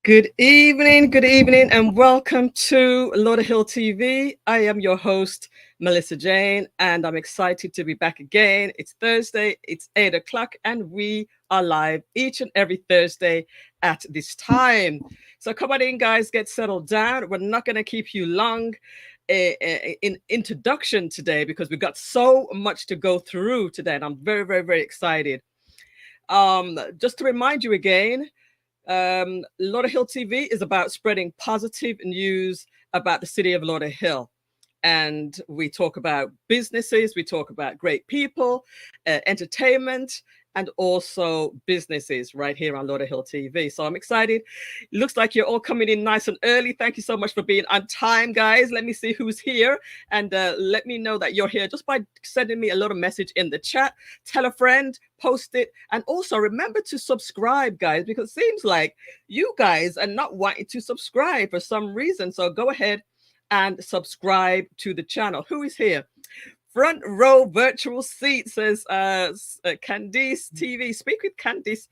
Good evening, and welcome to Lauderhill TV. I am your host, Millissa Jayne, and I'm excited to be back again. It's Thursday, it's 8 o'clock, and we are live each and every Thursday at this time. So come on in, guys, get settled down. We're not going to keep you long in introduction today because we've got so much to go through today, and I'm very, very, very excited. Just to remind you again, Lauderhill TV is about spreading positive news about the city of Lauderhill. And we talk about businesses, we talk about great people, entertainment, and also businesses right here on Lauderhill TV. So I'm excited. Looks like you're all coming in nice and early. Thank you so much for being on time, guys. Let me see who's here, and let me know that you're here just by sending me a little message in the chat. Tell a friend, post it, and also remember to subscribe, guys, because it seems like you guys are not wanting to subscribe for some reason. So go ahead and subscribe to the channel. Who is here? Front row virtual seat, says Candice TV. Speak with Candice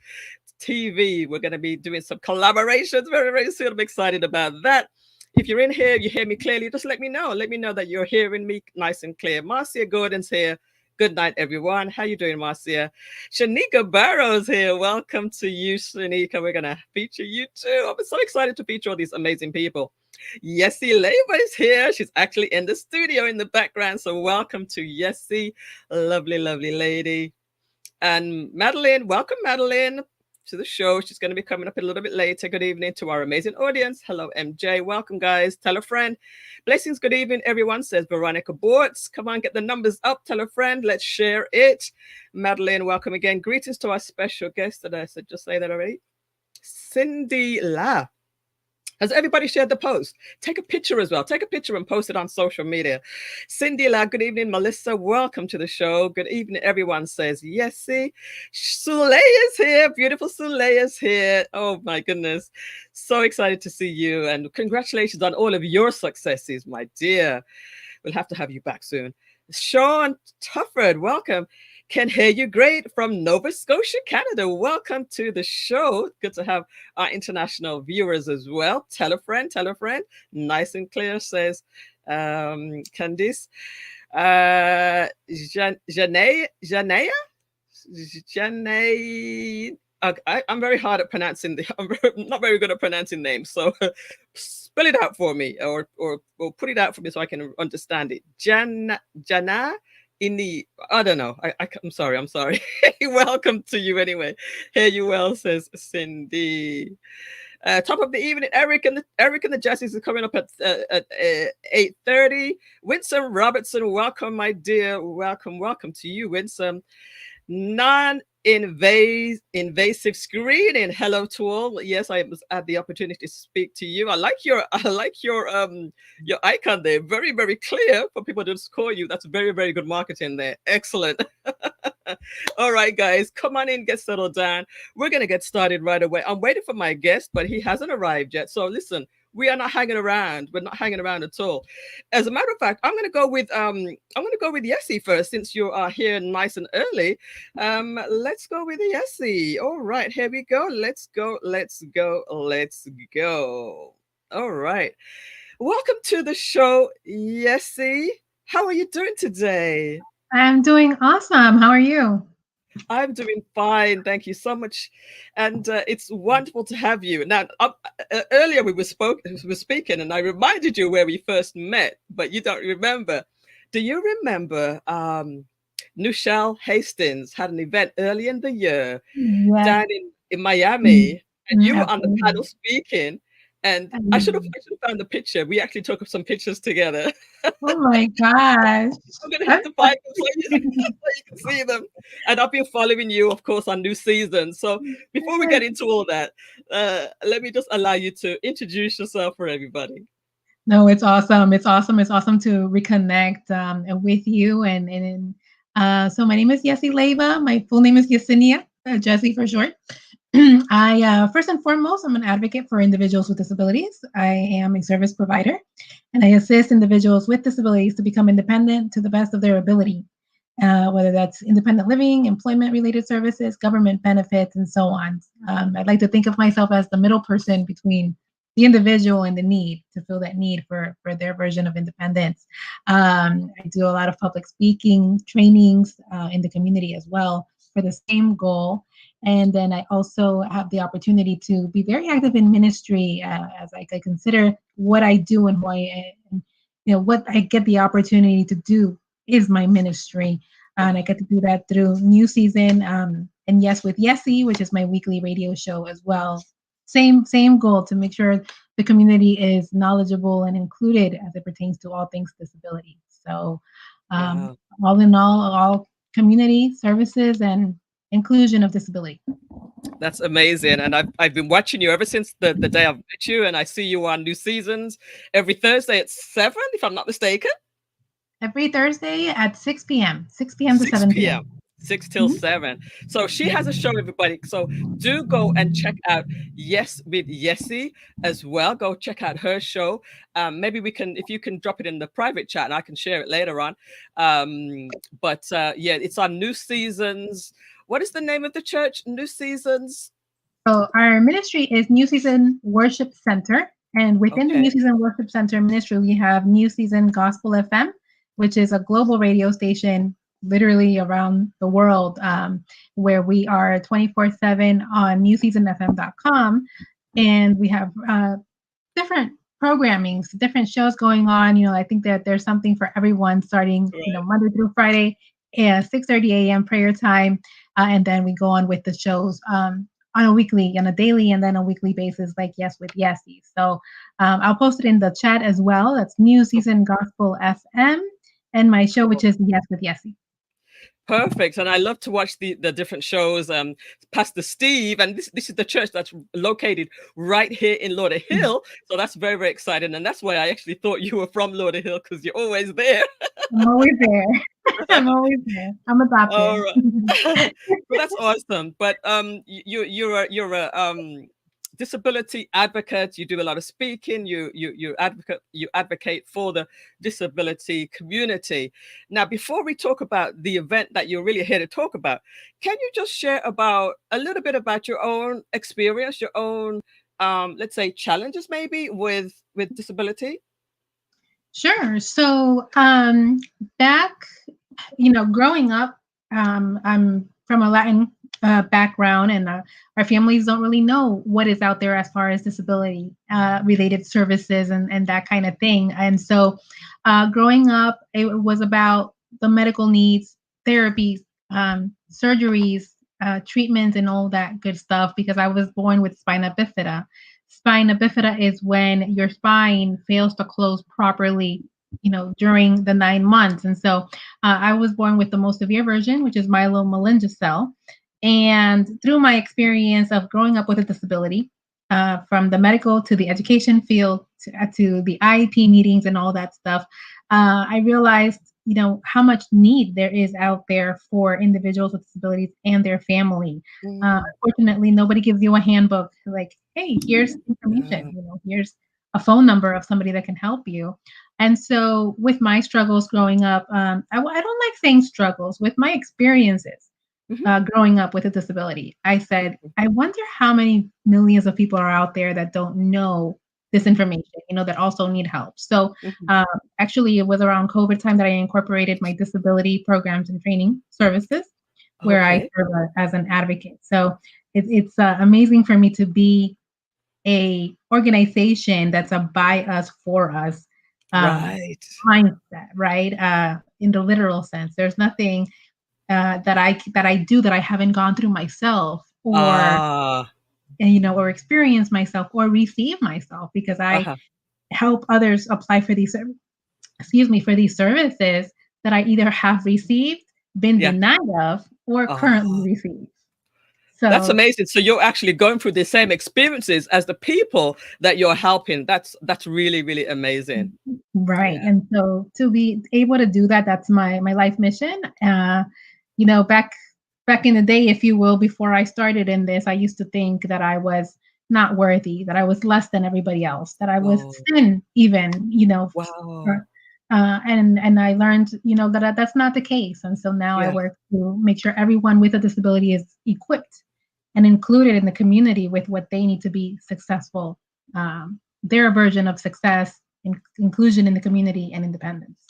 TV. We're going to be doing some collaborations very, very soon. I'm excited about that. If you're in here, you hear me clearly, just let me know. Let me know that you're hearing me nice and clear. Marcia Gordon's here. Good night, everyone. How you doing, Marcia? Shanika Barrows here. Welcome to you, Shanika. We're going to feature you too. I'm so excited to feature all these amazing people. Yesse Leyva is here. She's actually in the studio in the background. So welcome to Yesse. Lovely, lovely lady. And Madline, welcome, Madline, to the show. She's going to be coming up a little bit later. Good evening to our amazing audience. Hello, MJ. Welcome, guys. Tell a friend. Blessings. Good evening, everyone, says Veronica Bortz. Come on, get the numbers up. Tell a friend. Let's share it. Madline, welcome again. Greetings to our special guest that I said, just say that already. Cindy La. Has everybody shared the post? Take a picture as well. Take a picture and post it on social media. Cindy La, good evening. Millissa, welcome to the show. Good evening, everyone, says Yesse. Soleil is here. Beautiful Soleil is here. Oh, my goodness. So excited to see you. And congratulations on all of your successes, my dear. We'll have to have you back soon. Sean Tufford, welcome. Can hear you great from Nova Scotia, Canada. Welcome to the show. Good to have our international viewers as well. Tell a friend, tell a friend. Nice and clear, says Candice. Janea? I'm very hard at pronouncing I'm not very good at pronouncing names. So spell it out for me or put it out for me so I can understand it. Jana? I don't know. I'm sorry. Welcome to you anyway. Hear you well, says Cindy. Top of the evening, Eric and the Jessies are coming up at 8:30. Winsome Robertson, welcome, my dear. Welcome to you, Winsome. Non-invasive screening. Hello to all. Yes, I was had the opportunity to speak to you. I like your icon there. Very, very clear for people to just call you. That's very, very good marketing there. Excellent. All right, guys, come on in, get settled down. We're gonna get started right away. I'm waiting for my guest, but he hasn't arrived yet. So listen, we are not hanging around. We're not hanging around at all. As a matter of fact, I'm gonna go with Yesse first, since you are here nice and early. Let's go with Yesse. All right, here we go. Let's go. All right. Welcome to the show, Yesse. How are you doing today? I'm doing awesome. How are you? I'm doing fine. Thank you so much. And it's wonderful to have you. Now, earlier we were speaking, and I reminded you where we first met, but you don't remember. Do you remember Nushelle Hastings had an event early in the year Yes. down in Miami, and you were on the Absolutely. panel speaking? And I should have found the picture. We actually took some pictures together. Oh my gosh. I'm gonna have to find them so you can see them. And I've been following you, of course, on New Season. So before we get into all that, let me just allow you to introduce yourself for everybody. No, it's awesome. It's awesome. It's awesome to reconnect with you. So my name is Yesse Leyva. My full name is Yesenia, Jessie for short. I first and foremost, I'm an advocate for individuals with disabilities. I am a service provider, and I assist individuals with disabilities to become independent to the best of their ability. whether that's independent living, employment-related services, government benefits, and so on. I'd like to think of myself as the middle person between the individual and the need to fill that need for their version of independence. I do a lot of public speaking trainings in the community as well for the same goal. And then I also have the opportunity to be very active in ministry as I consider what I do and what I get the opportunity to do is my ministry. And I get to do that through New Season and Yes with Yesse, which is my weekly radio show as well. Same goal, to make sure the community is knowledgeable and included as it pertains to all things disability. So all in all community services and inclusion of disability. That's amazing. And I've been watching you ever since the day I've met you, and I see you on New Seasons every Thursday at 7, if I'm not mistaken. Every Thursday at 6 p.m. 6 p.m. to 7 p.m. 6 till 7. So she has a show, everybody. So do go and check out Yes with Yesse as well. Go check out her show. Maybe we can, if you can drop it in the private chat, and I can share it later on. Yeah, it's on New Seasons. What is the name of the church? New Seasons? So our ministry is New Season Worship Center. And within the New Season Worship Center ministry, we have New Season Gospel FM, which is a global radio station literally around the world, where we are 24/7 on newseasonfm.com. And we have different programmings, different shows going on. I think that there's something for everyone starting, Monday through Friday at 6:30 a.m. prayer time. And then we go on with the shows on a daily, and then a weekly basis, like Yes with Yesse. So I'll post it in the chat as well. That's New Season Gospel FM, and my show, which is Yes with Yesse. Perfect. And I love to watch the different shows. Pastor Steve, and this is the church that's located right here in Lauderhill. So that's very, very exciting. And that's why I actually thought you were from Lauderhill, because you're always there. I'm always there. I'm always there. I'm adopted. All right. Well, that's awesome. But you're a disability advocate. You do a lot of speaking. You advocate for the disability community. Now, before we talk about the event that you're really here to talk about, can you just share a little bit about your own experience, your own let's say challenges maybe with disability? Sure. So back, growing up, I'm from a Latin background, and our families don't really know what is out there as far as disability related services and that kind of thing. And so growing up, it was about the medical needs, therapies, surgeries, treatments, and all that good stuff, because I was born with spina bifida. Spina bifida is when your spine fails to close properly, during the 9 months. And so I was born with the most severe version, which is myelomyelin. And through my experience of growing up with a disability, from the medical to the education field to the IEP meetings and all that stuff, I realized, how much need there is out there for individuals with disabilities and their family. Unfortunately, nobody gives you a handbook like, hey, here's information, here's a phone number of somebody that can help you. And so with my struggles growing up, I don't like saying struggles, with my experiences growing up with a disability, I said, I wonder how many millions of people are out there that don't know this information, that also need help. So actually, it was around COVID time that I incorporated my disability programs and training services, where I serve as an advocate. So it's amazing for me to be a organization that's a by us, for us mindset, right? In the literal sense, there's nothing that I do that I haven't gone through myself, or or experience myself, or receive myself, because I help others apply for these services that I either have received, been denied of, or currently receive. So that's amazing. So you're actually going through the same experiences as the people that you're helping. That's really, really amazing. Right. Yeah. And so to be able to do that, that's my life mission. Back in the day, if you will, before I started in this, I used to think that I was not worthy, that I was less than everybody else, that I was thin even, And I learned, that that's not the case. And so now I Yeah. work to make sure everyone with a disability is equipped and included in the community with what they need to be successful, their version of success, inclusion in the community, and independence.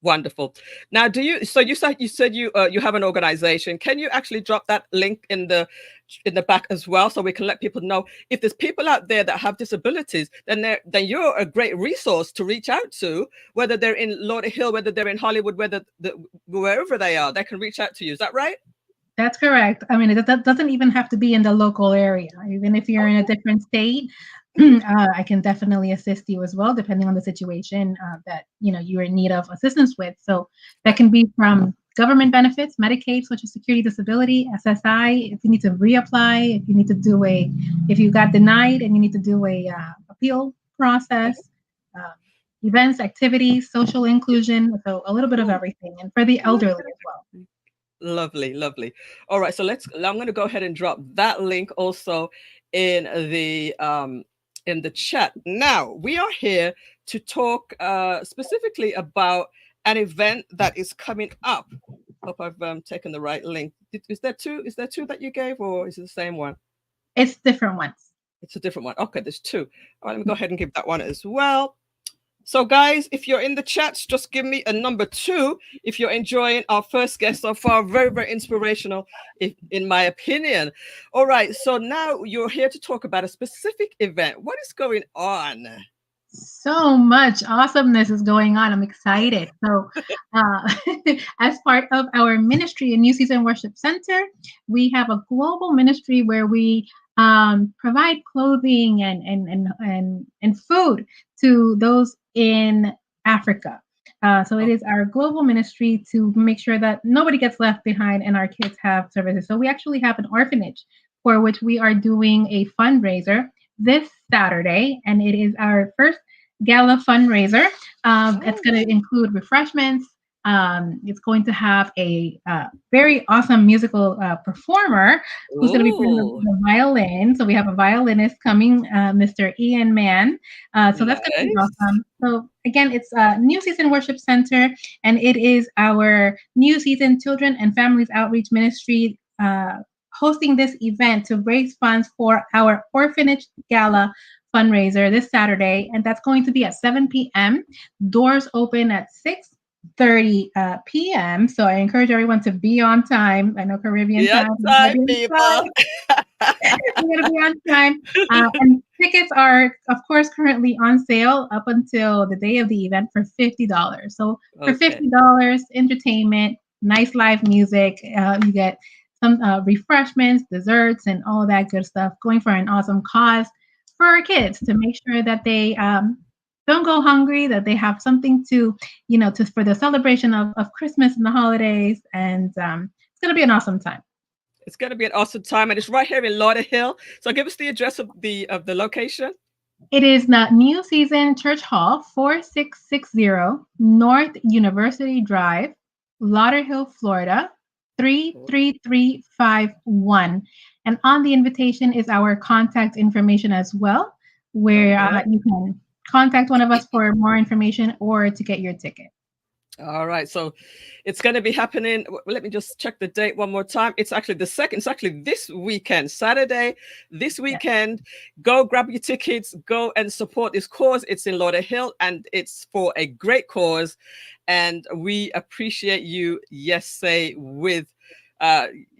Wonderful. Now, so you said you have an organization. Can you actually drop that link in the back as well, so we can let people know if there's people out there that have disabilities, then you're a great resource to reach out to, whether they're in Lauderhill, whether they're in Hollywood, wherever they are, they can reach out to you. Is that right? That's correct. I mean, that doesn't even have to be in the local area. Even if you're in a different state, Mhm. I can definitely assist you as well, depending on the situation that you're in need of assistance with. So that Right. can be from government benefits, Medicaid, Social Security, Disability, SSI. If you need to reapply, if you got denied and you need to do a appeal Mhm. process, um, events, activities, social Yeah. inclusion. So a little bit of Ooh, everything, and for the elderly okay. as well. Lovely, lovely. All right, so I'm going to go ahead and drop that link also in the chat. Now, we are here to talk specifically about an event that is coming up. Hope I've taken the right link. Is there two? Is there two that you gave, or is it the same one? It's different ones. It's a different one. Okay, there's two. All right, let me go ahead and give that one as well. So, guys, if you're in the chats, just give me a number 2 if you're enjoying our first guest so far. Very, very inspirational, in my opinion. All right. So now you're here to talk about a specific event. What is going on? So much awesomeness is going on. I'm excited. So, as part of our ministry in New Season Worship Center, we have a global ministry where we provide clothing and food to those in Africa. So it Oh, is our global ministry to make sure that nobody gets left behind and our kids have services. So we actually have an orphanage for which we are doing a fundraiser this Saturday, and it is our first gala fundraiser. It's going to oh, include refreshments. It's going to have a very awesome musical performer who's going to be playing ooh, the violin. So we have a violinist coming, Mr. Ian Mann. So that's going to be nice. awesome. So again, it's New Season Worship Center, and it is our New Season Children and Families Outreach Ministry hosting this event to raise funds for our orphanage gala fundraiser this Saturday, and that's going to be at 7 p.m. Doors open at 6:30 p.m. So I encourage everyone to be on time. I know Caribbean Yeah, time. We gotta time, be on people. time. We gotta be on time. And tickets are, of course, currently on sale up until the day of the event for $50. So for Okay. $50, entertainment, nice live music. You get some refreshments, desserts, and all of that good stuff. Going for an awesome cause for our kids to make sure that they don't go hungry, that they have something to for the celebration of Christmas and the holidays. And it's going to be an awesome time. It's going to be an awesome time, and it's right here in Lauderhill. So give us the address of the location. It is the New Season Church Hall, 4660 North University Drive, Lauderhill, Florida, 33351. And on the invitation is our contact information as well, All where right. you can contact one of us for more information or to get your ticket. All right, so it's going to be happening. Let me just check the date one more time. It's actually the second. It's actually this weekend, Saturday, this Yeah. weekend. Go grab your tickets. Go and support this cause. It's in Lauderhill, and it's for a great cause. And we appreciate you, Yesse, with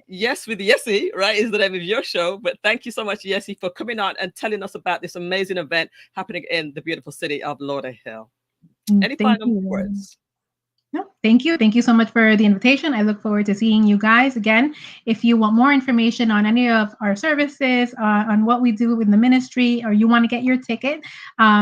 yes, with Yesse, right? Is the name of your show. But thank you so much, Yesse, for coming on and telling us about this amazing event happening in the beautiful city of Lauderhill. Any Thank final you. words? No, thank you. Thank you so much for the invitation. I look forward to seeing you guys again. If you want more information on any of our services, on what we do in the ministry, or you want to get your ticket,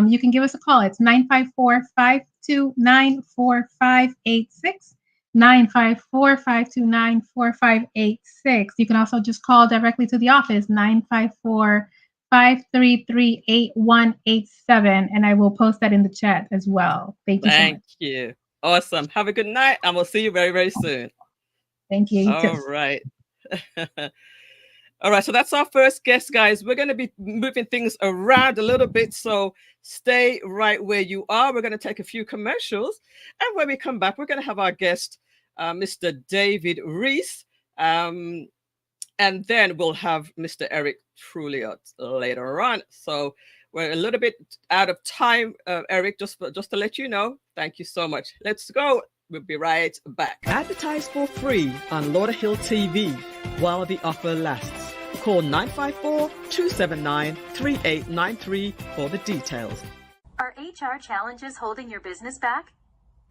you can give us a call. It's 954-529-4586. 954-529-4586. You can also just call directly to the office, 954-533-8187, and I will post that in the chat as well. Thank you so much. Thank you. Awesome. Have a good night, and we'll see you very, very soon. Thank you. You too. All right. All right, so that's our first guest, guys. We're going to be moving things around a little bit, so stay right where you are. We're going to take a few commercials, and when we come back, we're going to have our guest, Mr. David Reece, and then we'll have Mr. Eric Truliot later on. So we're a little bit out of time, Eric, just to let you know. Thank you so much. Let's go. We'll be right back. Advertise for free on Lauderhill TV while the offer lasts. Call 954-279-3893 for the details. Are HR challenges holding your business back?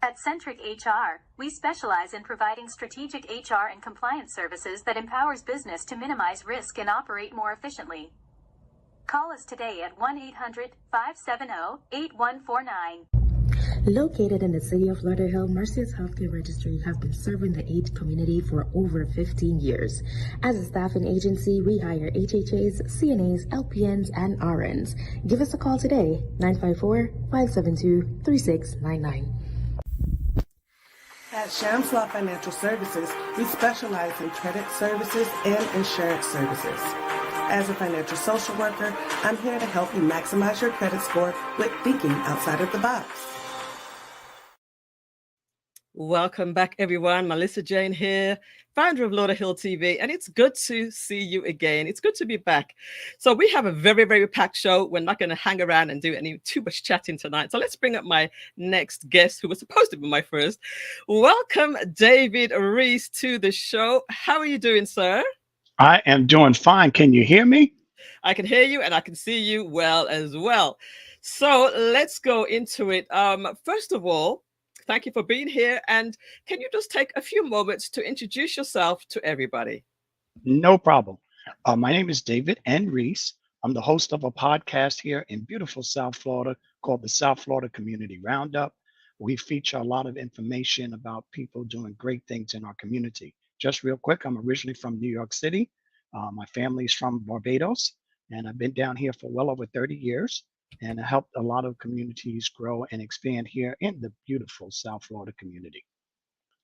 At Centric HR, we specialize in providing strategic HR and compliance services that empowers business to minimize risk and operate more efficiently. Call us today at 1-800-570-8149. Located in the city of Lauderhill, Mercy's Healthcare Registry have been serving the AIDS community for over 15 years. As a staffing agency, we hire HHAs, CNAs, LPNs, and RNs. Give us a call today, 954-572-3699. At Shamslaw Financial Services, we specialize in credit services and insurance services. As a financial social worker, I'm here to help you maximize your credit score with thinking outside of the box. Welcome back, everyone. Millissa Jayne here, founder of Lauderhill TV, and it's good to see you again. It's good to be back. So we have a very, very packed show. We're not going to hang around and do too much chatting tonight. So let's bring up my next guest, who was supposed to be my first. Welcome, David Reece, to the show. How are you doing, sir? I am doing fine. Can you hear me? I can hear you, and I can see you well as well. So let's go into it. First of all, thank you for being here. And can you just take a few moments to introduce yourself to everybody? No problem. My name is David N. Reece. I'm the host of a podcast here in beautiful South Florida called the South Florida Community Roundup. We feature a lot of information about people doing great things in our community. Just real quick, I'm originally from New York City. My family is from Barbados, and I've been down here for well over 30 years. And helped a lot of communities grow and expand here in the beautiful South Florida community.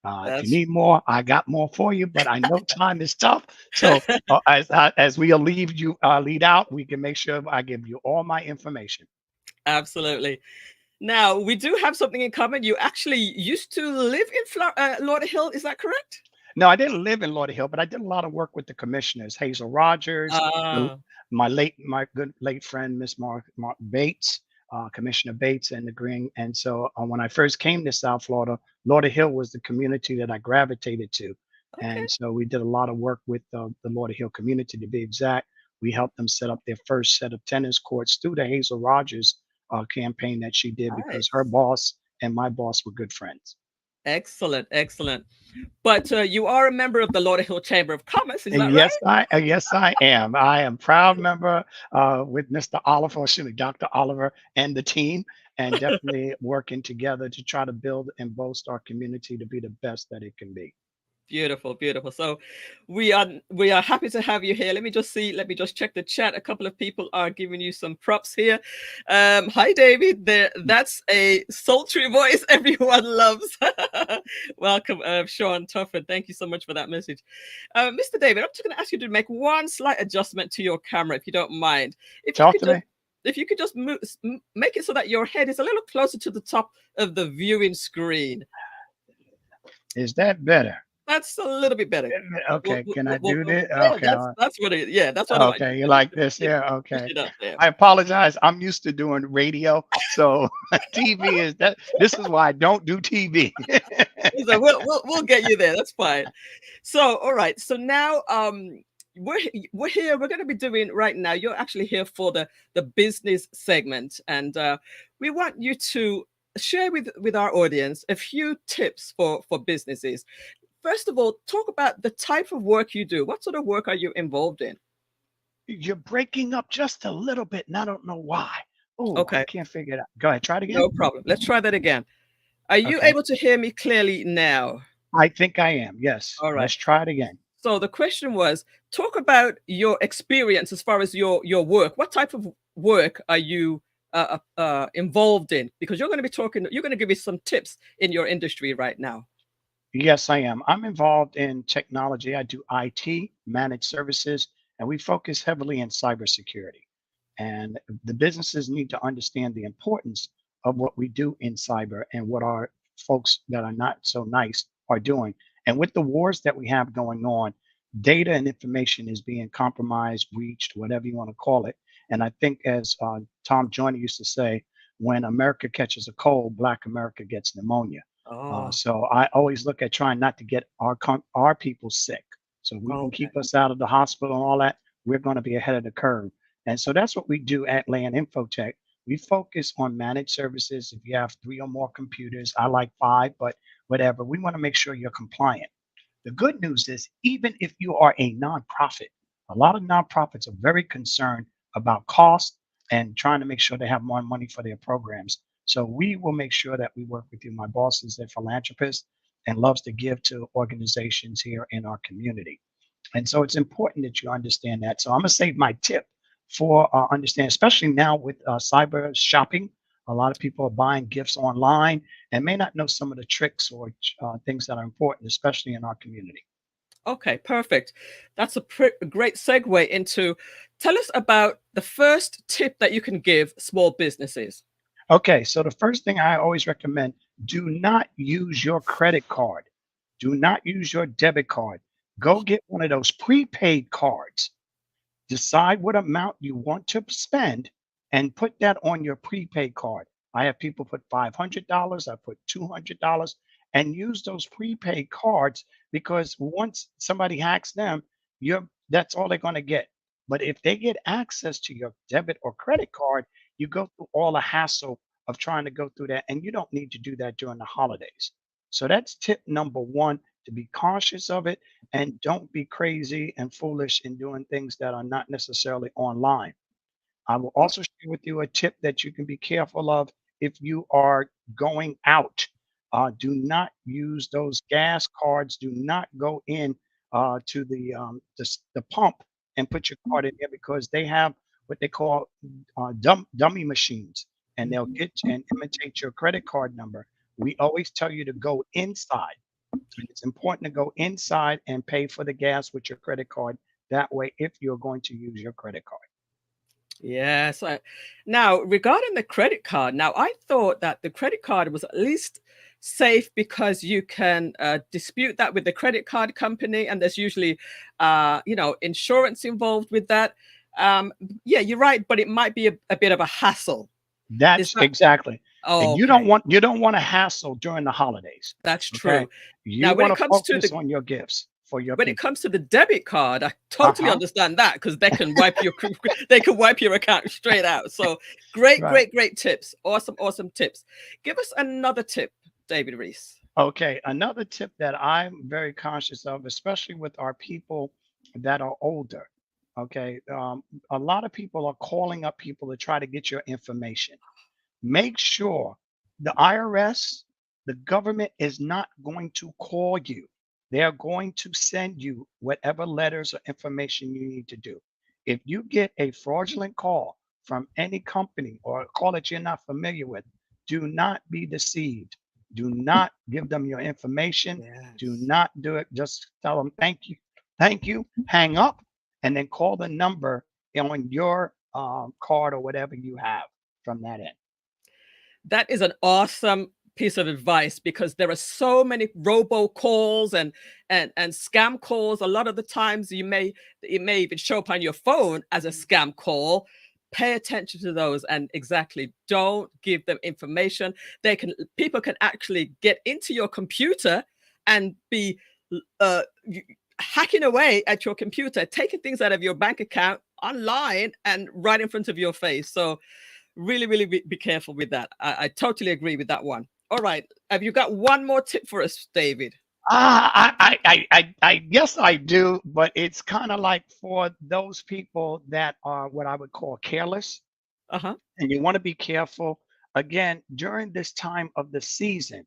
If you need more, I got more for you, but I know time is tough. So as we lead out, we can make sure I give you all my information. Absolutely. Now, we do have something in common. You actually used to live in Lauderhill, is that correct? No, I didn't live in Lauderhill, but I did a lot of work with the commissioners, Hazel Rogers, my good late friend, Miss Mark Bates, Commissioner Bates, and the Green. And so when I first came to South Florida, Lauderhill was the community that I gravitated to. Okay. And so we did a lot of work with the Lauderhill community, to be exact. We helped them set up their first set of tennis courts through the Hazel Rogers campaign that she did, because her boss and my boss were good friends. Excellent, excellent. But you are a member of the Lauderhill Chamber of Commerce, is that yes, right? Yes, I am. I am proud member with Mr. Oliver, or excuse me, Dr. Oliver and the team, and definitely working together to try to build and boast our community to be the best that it can be. Beautiful, beautiful. So we are happy to have you here. Let me just check the chat. A couple of people are giving you some props here. Hi, David. That's a sultry voice everyone loves. Welcome, Sean Tufford. Thank you so much for that message. Mr. David, I'm just going to ask you to make one slight adjustment to your camera, if you don't mind. If you could just make it so that your head is a little closer to the top of the viewing screen. Is that better? That's a little bit better. Okay, can I do this? Okay, that's what it is. Yeah, that's what. Okay, you like this? Yeah. Okay. I apologize. I'm used to doing radio, so TV is that. This is why I don't do TV. So we'll get you there. That's fine. So all right. So now we're here. We're going to be doing right now. You're actually here for the business segment, and we want you to share with our audience a few tips for businesses. First of all, talk about the type of work you do. What sort of work are you involved in? You're breaking up just a little bit, and I don't know why. Oh, okay. I can't figure it out. Go ahead, try it again. No problem. Let's try that again. Are you able to hear me clearly now? I think I am, yes. All right. Let's try it again. So the question was, talk about your experience as far as your work. What type of work are you involved in? Because you're going to give me some tips in your industry right now. Yes, I am. I'm involved in technology. I do IT, managed services, and we focus heavily in cybersecurity. And the businesses need to understand the importance of what we do in cyber and what our folks that are not so nice are doing. And with the wars that we have going on, data and information is being compromised, breached, whatever you want to call it. And I think, as Tom Joyner used to say, when America catches a cold, Black America gets pneumonia. Oh, So I always look at trying not to get our people sick. So we can okay. keep us out of the hospital and all that. We're going to be ahead of the curve. And so that's what we do at Land Infotech. We focus on managed services. If you have 3 or more computers, I like 5, but whatever, we want to make sure you're compliant. The good news is, even if you are a nonprofit, a lot of nonprofits are very concerned about cost and trying to make sure they have more money for their programs. So we will make sure that we work with you. My boss is a philanthropist and loves to give to organizations here in our community. And so it's important that you understand that. So I'm going to save my tip for understand, especially now with cyber shopping. A lot of people are buying gifts online and may not know some of the tricks or things that are important, especially in our community. Okay, perfect. That's a great segue into, tell us about the first tip that you can give small businesses. Okay, so the first thing I always recommend, do not use your credit card. Do not use your debit card. Go get one of those prepaid cards. Decide what amount you want to spend and put that on your prepaid card. I have people put $500, I put $200, and use those prepaid cards, because once somebody hacks them, that's all they're going to get. But if they get access to your debit or credit card, you go through all the hassle of trying to go through that, and you don't need to do that during the holidays. So that's tip number one, to be cautious of it and don't be crazy and foolish in doing things that are not necessarily online. I will Oh, also share with you a tip that you can be careful of if you are going out. Do not use those gas cards. Do not go in to the pump and put your card in there, because they have what they call dummy machines, and they'll mhm. get and imitate your credit card number. We always tell you to go inside, and it's important to go inside and pay for the gas with your credit card. That way, if you're going to use your credit card. Yes. Now, regarding the credit card, now I thought that the credit card was at least safe because you can dispute that with the credit card company, and there's usually, insurance involved with that. Um, yeah, you're right, but it might be a bit of a hassle. Is That's that exactly. And okay? you don't want to hassle during the holidays. That's Okay. true. You Now, when want it to comes to focus the on your gifts for your when it people. comes to the debit card, I totally Uh-huh. understand that, because they can wipe your they can wipe your account straight out. So great, Right. great, great tips. Awesome, awesome tips. Give us another tip, David Reece. Okay. Another tip that I'm very conscious of, especially with our people that are older. Okay. A lot of people are calling up people to try to get your information. Make sure the IRS, the government, is not going to call you. They are going to send you whatever letters or information you need to do. If you get a fraudulent call from any company or a call that you're not familiar with, do not be deceived. Do not give them your information. Do Yes. not do it. Just tell them thank you, hang up, and then call the number on your card or whatever you have from that end. That is an awesome piece of advice, because there are so many robocalls and scam calls. A lot of the times it may even show up on your phone as a scam call. Pay attention to those, and exactly, don't give them information. People can actually get into your computer and be uh hacking away at your computer, taking things out of your bank account online and right in front of your face. So really, really be careful with that. I totally agree with that one. All right. Have you got one more tip for us, David? Yes, I do, but it's kind of like for those people that are what I would call careless, Uh-huh. and you want to be careful. Again, during this time of the season,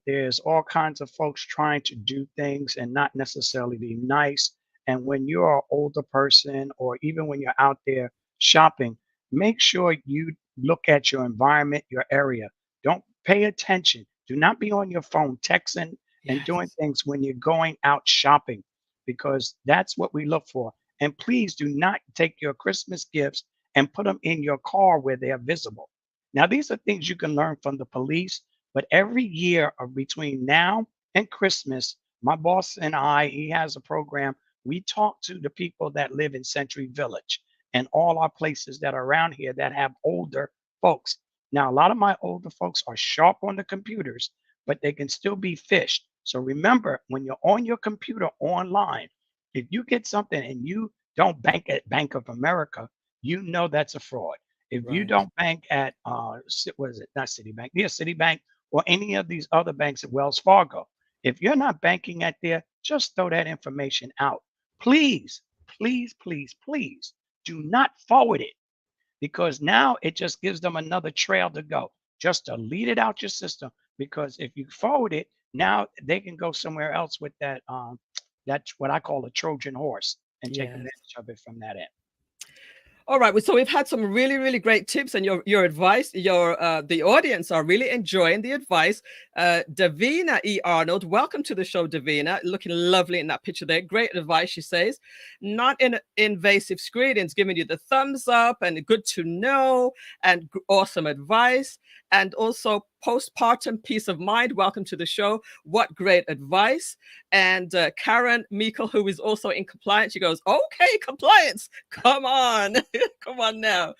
there's all kinds of folks trying to do things and not necessarily be nice. And when you're an older person, or even when you're out there shopping, make sure you look at your environment, your area. Don't pay attention. Do not be on your phone texting and doing Yes. things when you're going out shopping, because that's what we look for. And please do not take your Christmas gifts and put them in your car where they are visible. Now, these are things you can learn from the police, but every year of between now and Christmas, my boss and I, he has a program. We talk to the people that live in Century Village and all our places that are around here that have older folks. Now, a lot of my older folks are sharp on the computers, but they can still be phished. So remember, when you're on your computer online, if you get something and you don't bank at Bank of America, you know that's a fraud. If you Right. don't bank at what is it? Not Citibank, yeah, Citibank or any of these other banks at Wells Fargo. If you're not banking at there, just throw that information out. Please, please, please, please do not forward it because now it just gives them another trail to go. Just delete it out your system because if you forward it, now they can go somewhere else with that. That's what I call a Trojan horse and take Yes. advantage of it from that end. All right. So we've had some really, really great tips and your advice. The audience are really enjoying the advice. Davina E. Arnold, welcome to the show, Davina. Looking lovely in that picture there. Great advice, she says. Not invasive screenings, giving you the thumbs up and good to know and awesome advice. And also postpartum peace of mind. Welcome to the show. What great advice. And Karen Meikle, who is also in compliance, she goes, okay, compliance, come on. Come on now.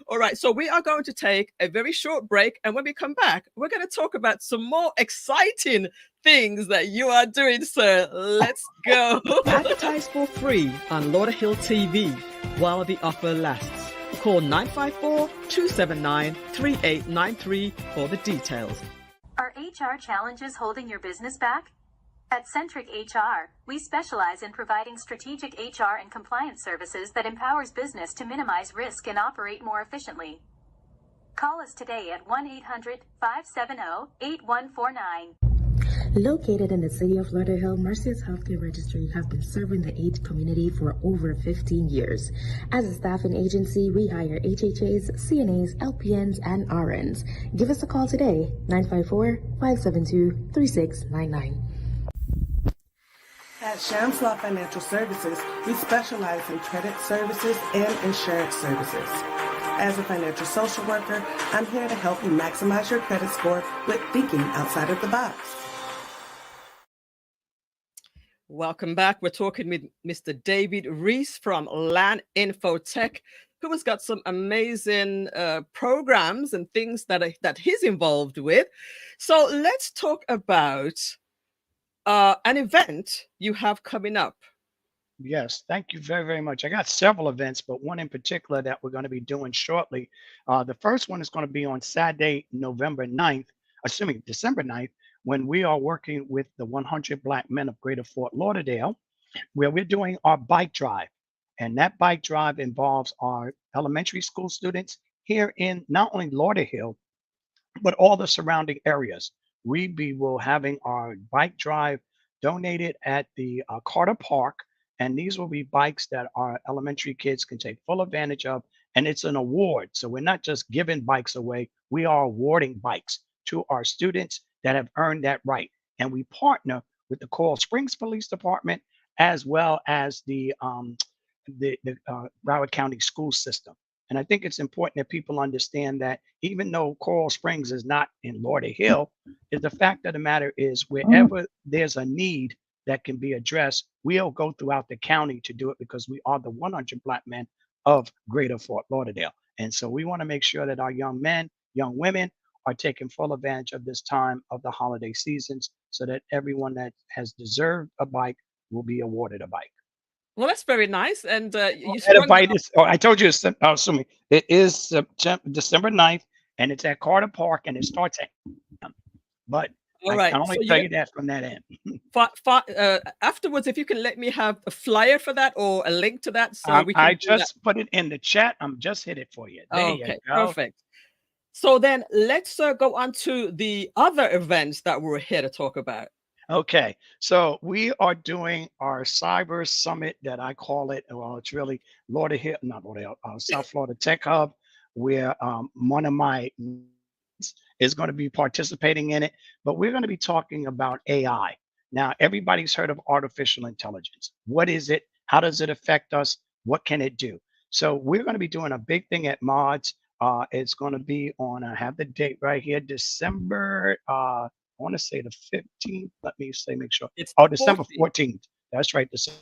All right. So we are going to take a very short break. And when we come back, we're going to talk about some more exciting things that you are doing, sir. Let's go. Advertise for free on Lauderhill TV while the offer lasts. Call 954-279-3893 for the details. Are HR challenges holding your business back? At Centric HR, we specialize in providing strategic HR and compliance services that empowers business to minimize risk and operate more efficiently. Call us today at 1-800-570-8149. Located in the city of Lauderhill, Mercy's Healthcare Registry have been serving the AIDS community for over 15 years. As a staffing agency, we hire HHAs, CNAs, LPNs, and RNs. Give us a call today, 954-572-3699. At Shams Law Financial Services, we specialize in credit services and insurance services. As a financial social worker, I'm here to help you maximize your credit score with thinking outside of the box. Welcome back. We're talking with Mr. David Reece from Land Infotech, who has got some amazing programs and things that he's involved with. So let's talk about an event you have coming up. Yes, thank you very, very much. I got several events, but one in particular that we're going to be doing shortly. The first one is going to be on Saturday, December 9th, when we are working with the 100 Black Men of Greater Fort Lauderdale, where we're doing our bike drive. And that bike drive involves our elementary school students here in not only Lauderhill, but all the surrounding areas. We will having our bike drive donated at the Carter Park. And these will be bikes that our elementary kids can take full advantage of. And it's an award. So we're not just giving bikes away, we are awarding bikes to our students that have earned that right. And we partner with the Coral Springs Police Department as well as the Broward County school system. And I think it's important that people understand that even though Coral Springs is not in Lauderhill, is the fact of the matter is wherever there's a need that can be addressed, we'll go throughout the county to do it because we are the 100 Black Men of Greater Fort Lauderdale. And so we want to make sure that our young men, young women are taking full advantage of this time of the holiday seasons so that everyone that has deserved a bike will be awarded a bike. Well, that's very nice. And I told you, assuming it is December 9th, and it's at Carter Park, and it starts at. But all right. I can only tell you that from that end. Afterwards, if you can let me have a flyer for that or a link to that, so we can. I just put it in the chat. I'm just hit it for you. There you go. Perfect. So then let's go on to the other events that we're here to talk about. Okay, so we are doing our cyber summit that I call it. Well, it's really South Florida Tech Hub, where one of my is going to be participating in it. But we're going to be talking about AI. Now, everybody's heard of artificial intelligence. What is it? How does it affect us? what can it do? So we're going to be doing a big thing at Mods. It's going to be on, I have the date right here, December, I want to say the 15th. Let me say, make sure. It's Oh, the December 14th. 14th. That's right. December.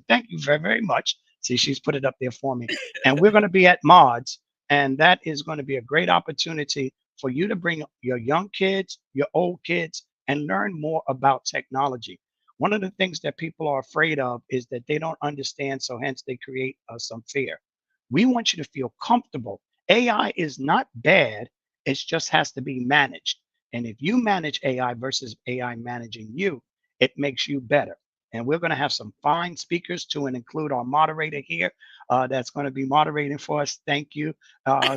Thank you very, very much. See, she's put it up there for me. And we're going to be at Mods. And that is going to be a great opportunity for you to bring your young kids, your old kids, and learn more about technology. One of the things that people are afraid of is that they don't understand, so hence they create some fear. We want you to feel comfortable. AI is not bad, it just has to be managed. And if you manage AI versus AI managing you, it makes you better. And we're going to have some fine speakers to and include our moderator here that's going to be moderating for us. Thank you.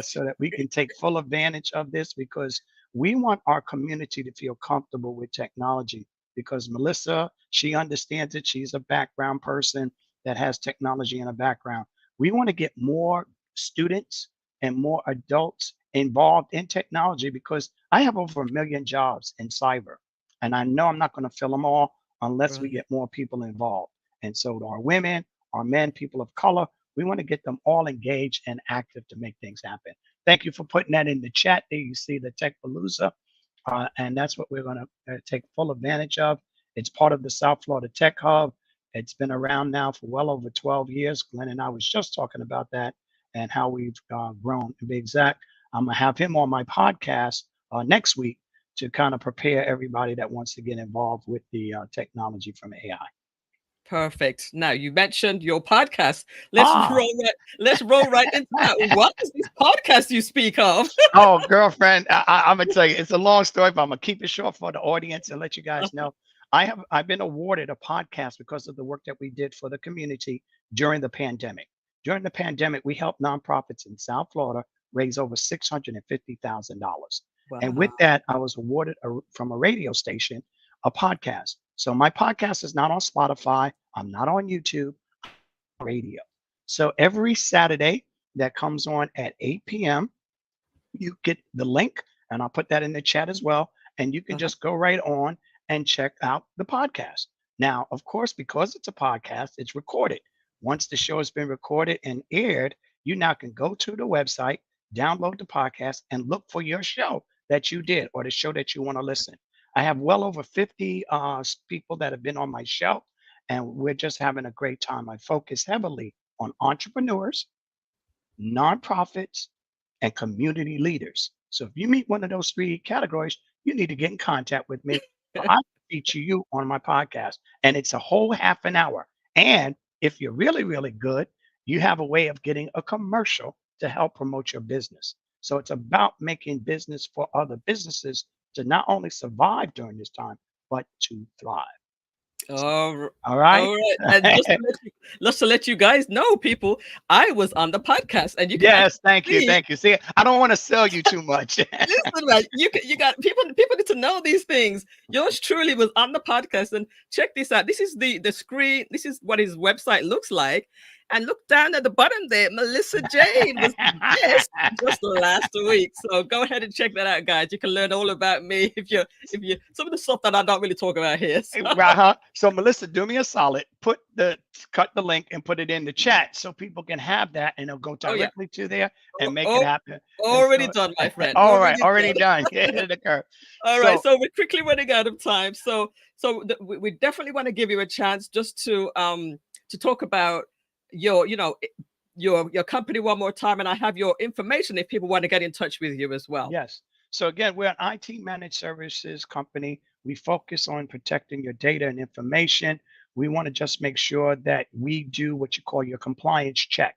So that we can take full advantage of this, because we want our community to feel comfortable with technology, because Millissa, she understands it. She's a background person that has technology in a background. We want to get more students and more adults involved in technology, because I have over 1 million jobs in cyber. And I know I'm not going to fill them all unless we Right. get more people involved. And so our women, our men, people of color, we want to get them all engaged and active to make things happen. Thank you for putting that in the chat. There you see the Tech Palooza. And that's what we're going to take full advantage of. It's part of the South Florida Tech Hub. It's been around now for well over 12 years. Glenn and I was just talking about that and how we've grown. To be exact, I'm going to have him on my podcast next week to kind of prepare everybody that wants to get involved with the technology from AI. Perfect. Now you mentioned your podcast. Ah, Let's roll right into that. What is this podcast you speak of? oh, girlfriend, I'm gonna tell you, it's a long story, but I'm gonna keep it short for the audience and let you guys know. I've been awarded a podcast because of the work that we did for the community during the pandemic. During the pandemic, we helped nonprofits in South Florida raise over $650,000. And with Wow. that, I was awarded from a radio station a podcast. So my podcast is not on Spotify. I'm not on YouTube. Radio. So every Saturday that comes on at 8 p.m., you get the link, and I'll put that in the chat as well. And you can Uh-huh. just go right on and check out the podcast. Now, of course, because it's a podcast, it's recorded. Once the show has been recorded and aired, you now can go to the website, download the podcast, and look for your show that you did or the show that you want to listen. I have well over 50 people that have been on my show, and we're just having a great time. I focus heavily on entrepreneurs, nonprofits, and community leaders. So if you meet one of those three categories, you need to get in contact with me. So I feature you on my podcast, and it's a whole half an hour. And if you're really, really good, you have a way of getting a commercial to help promote your business. So it's about making business for other businesses to not only survive during this time, but to thrive. All All right. all right. And just to let you guys know, people, I was on the podcast, and you can Yes, actually thank you, see. thank you. See, I don't want to sell you too much. Listen, man, you got people need to know these things. Yours truly was on the podcast, and check this out. This is the screen. This is what his website looks like, and look down at the bottom there. Mellissa Jayne was the guest just last week. So go ahead and check that out, guys. You can learn all about me if you some of the stuff that I don't really talk about here. So. Right, so Mellissa, do me a solid. Cut the link and put it in the chat so people can have that, and they'll go Oh yeah. directly to there and make it Oh, happen. And already so, done, my friend. all right, Already already done. done. Ahead of the curve. All right, So so we're quickly running out of time. We definitely want to give you a chance just to talk about your your company one more time, and I have your information if people want to get in touch with you as well. yes. So again, we're an IT managed services company. We focus on protecting your data and information. We want to just make sure that we do what you call your compliance check.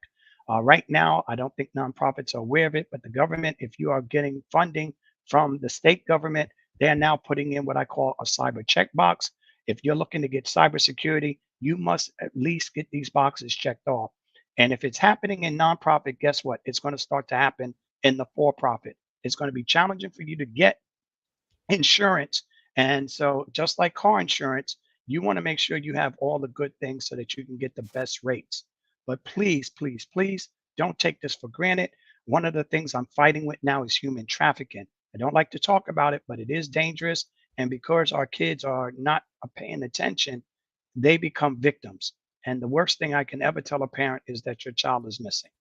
Right now, I don't think nonprofits are aware of it, but the government, if you are getting funding from the state government, they're now putting in what I call a cyber checkbox. If you're looking to get cybersecurity, you must at least get these boxes checked off. And if it's happening in nonprofit, guess what? It's going to start to happen in the for-profit. It's going to be challenging for you to get insurance. And so, just like car insurance, you want to make sure you have all the good things so that you can get the best rates. But please, please, please don't take this for granted. One of the things I'm fighting with now is human trafficking. I don't like to talk about it, but it is dangerous. And because our kids are not paying attention, they become victims. And the worst thing I can ever tell a parent is that your child is missing.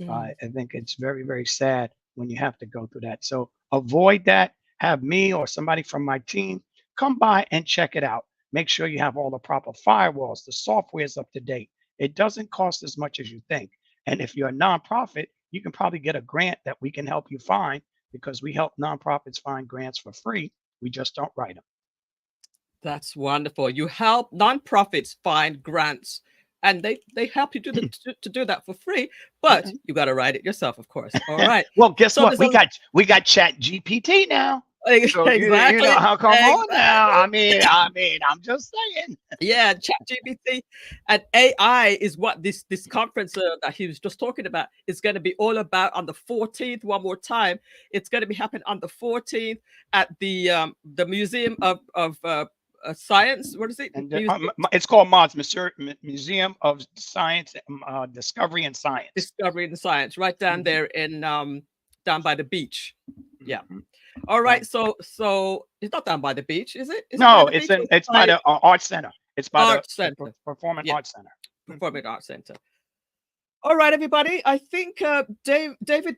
I think it's very, very sad when you have to go through that. So avoid that. Have me or somebody from my team come by and check it out. Make sure you have all the proper firewalls. The software is up to date. It doesn't cost as much as you think. And if you're a nonprofit, you can probably get a grant that we can help you find, because we help nonprofits find grants for free. We just don't write them. That's wonderful. You help nonprofits find grants, and they help you to do that for free, but you got to write it yourself, of course. All right. Well, guess So what? there's We got Chat GPT now. So exactly. you know how come on now. I mean, I'm just saying. Yeah, ChatGPT and AI is what this conference that he was just talking about is going to be all about on the 14th. One more time, it's going to be happening on the 14th at the Museum of Science. What is it? And it's called MODS, Museum of Science, Discovery and Science. Discovery and Science, right down there in down by the beach. Yeah. All right. So it's not down by the beach, is it? No, it's by the Art Center. It's by the Performing Arts Center. Performing Arts Center. All right, everybody. I think David,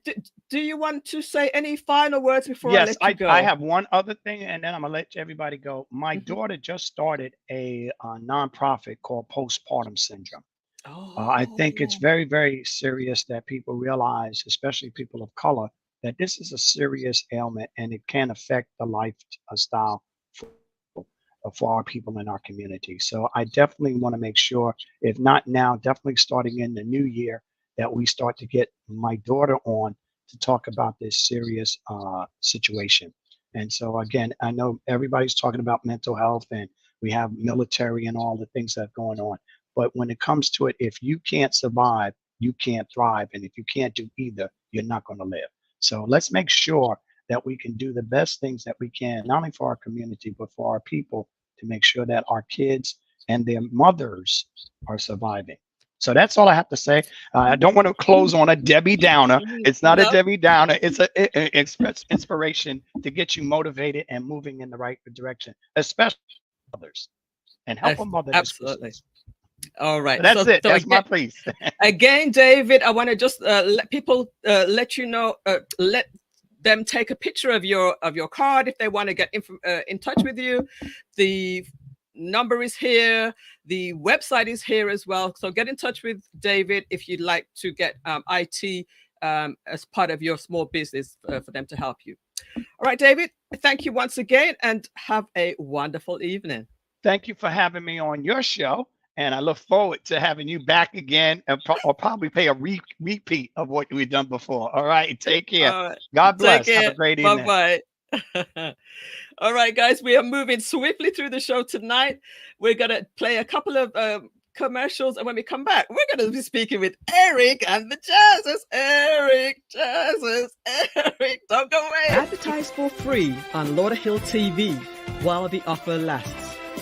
do you want to say any final words before I let you go? I have one other thing, and then I'm gonna let everybody go. My daughter just started a nonprofit called Postpartum Syndrome. I think it's very, very serious that people realize, especially people of color, that this is a serious ailment and it can affect the lifestyle for our people in our community. So I definitely want to make sure, if not now, definitely starting in the new year, that we start to get my daughter on to talk about this serious situation. And so again, I know everybody's talking about mental health and we have military and all the things that are going on. But when it comes to it, if you can't survive, you can't thrive. And if you can't do either, you're not going to live. So let's make sure that we can do the best things that we can, not only for our community, but for our people, to make sure that our kids and their mothers are surviving. So that's all I have to say. I don't want to close on a Debbie Downer. It's not a Debbie Downer. It's an inspiration to get you motivated and moving in the right direction, especially mothers, and help a mother. Absolutely. All right. So that's it. That's my please. Again, David, I want to just let people let you know, let them take a picture of your card if they want to get in touch with you. The number is here. The website is here as well. So get in touch with David if you'd like to get IT as part of your small business for them to help you. All right, David, thank you once again and have a wonderful evening. Thank you for having me on your show. And I look forward to having you back again, and or probably pay a repeat of what we've done before. All right. Take care. God bless. Have a great evening. Bye-bye. All right, guys, we are moving swiftly through the show tonight. We're going to play a couple of commercials. And when we come back, we're going to be speaking with Eric and the Jazzers. Eric, don't go away. Advertise for free on Lauderhill TV while the offer lasts.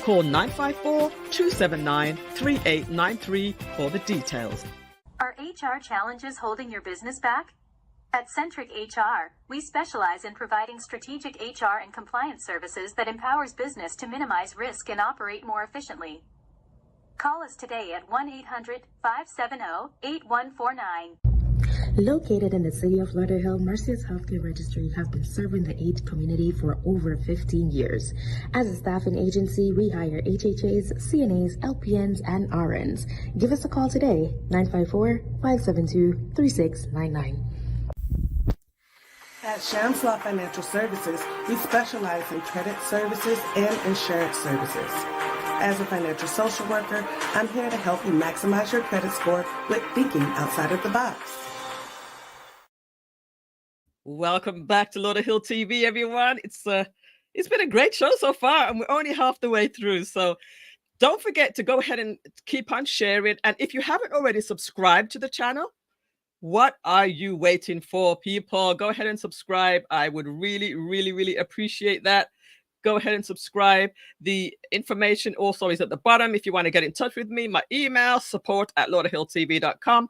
Call 954-279-3893 for the details. Are HR challenges holding your business back? At Centric HR, we specialize in providing strategic HR and compliance services that empowers business to minimize risk and operate more efficiently. Call us today at 1-800-570-8149. Located in the city of Lauderhill, Mercy's Healthcare Registry has been serving the AIDS community for over 15 years. As a staffing agency, we hire HHAs, CNAs, LPNs, and RNs. Give us a call today, 954-572-3699. At Shamslaw Financial Services, we specialize in credit services and insurance services. As a financial social worker, I'm here to help you maximize your credit score with thinking outside of the box. Welcome back to Lauderhill TV, everyone. It's been a great show so far, and we're only half the way through. So don't forget to go ahead and keep on sharing. And if you haven't already subscribed to the channel, what are you waiting for, people? Go ahead and subscribe. I would really, really, really appreciate that. Go ahead and subscribe. The information also is at the bottom if you want to get in touch with me. My email, support@lauderhilltv.com.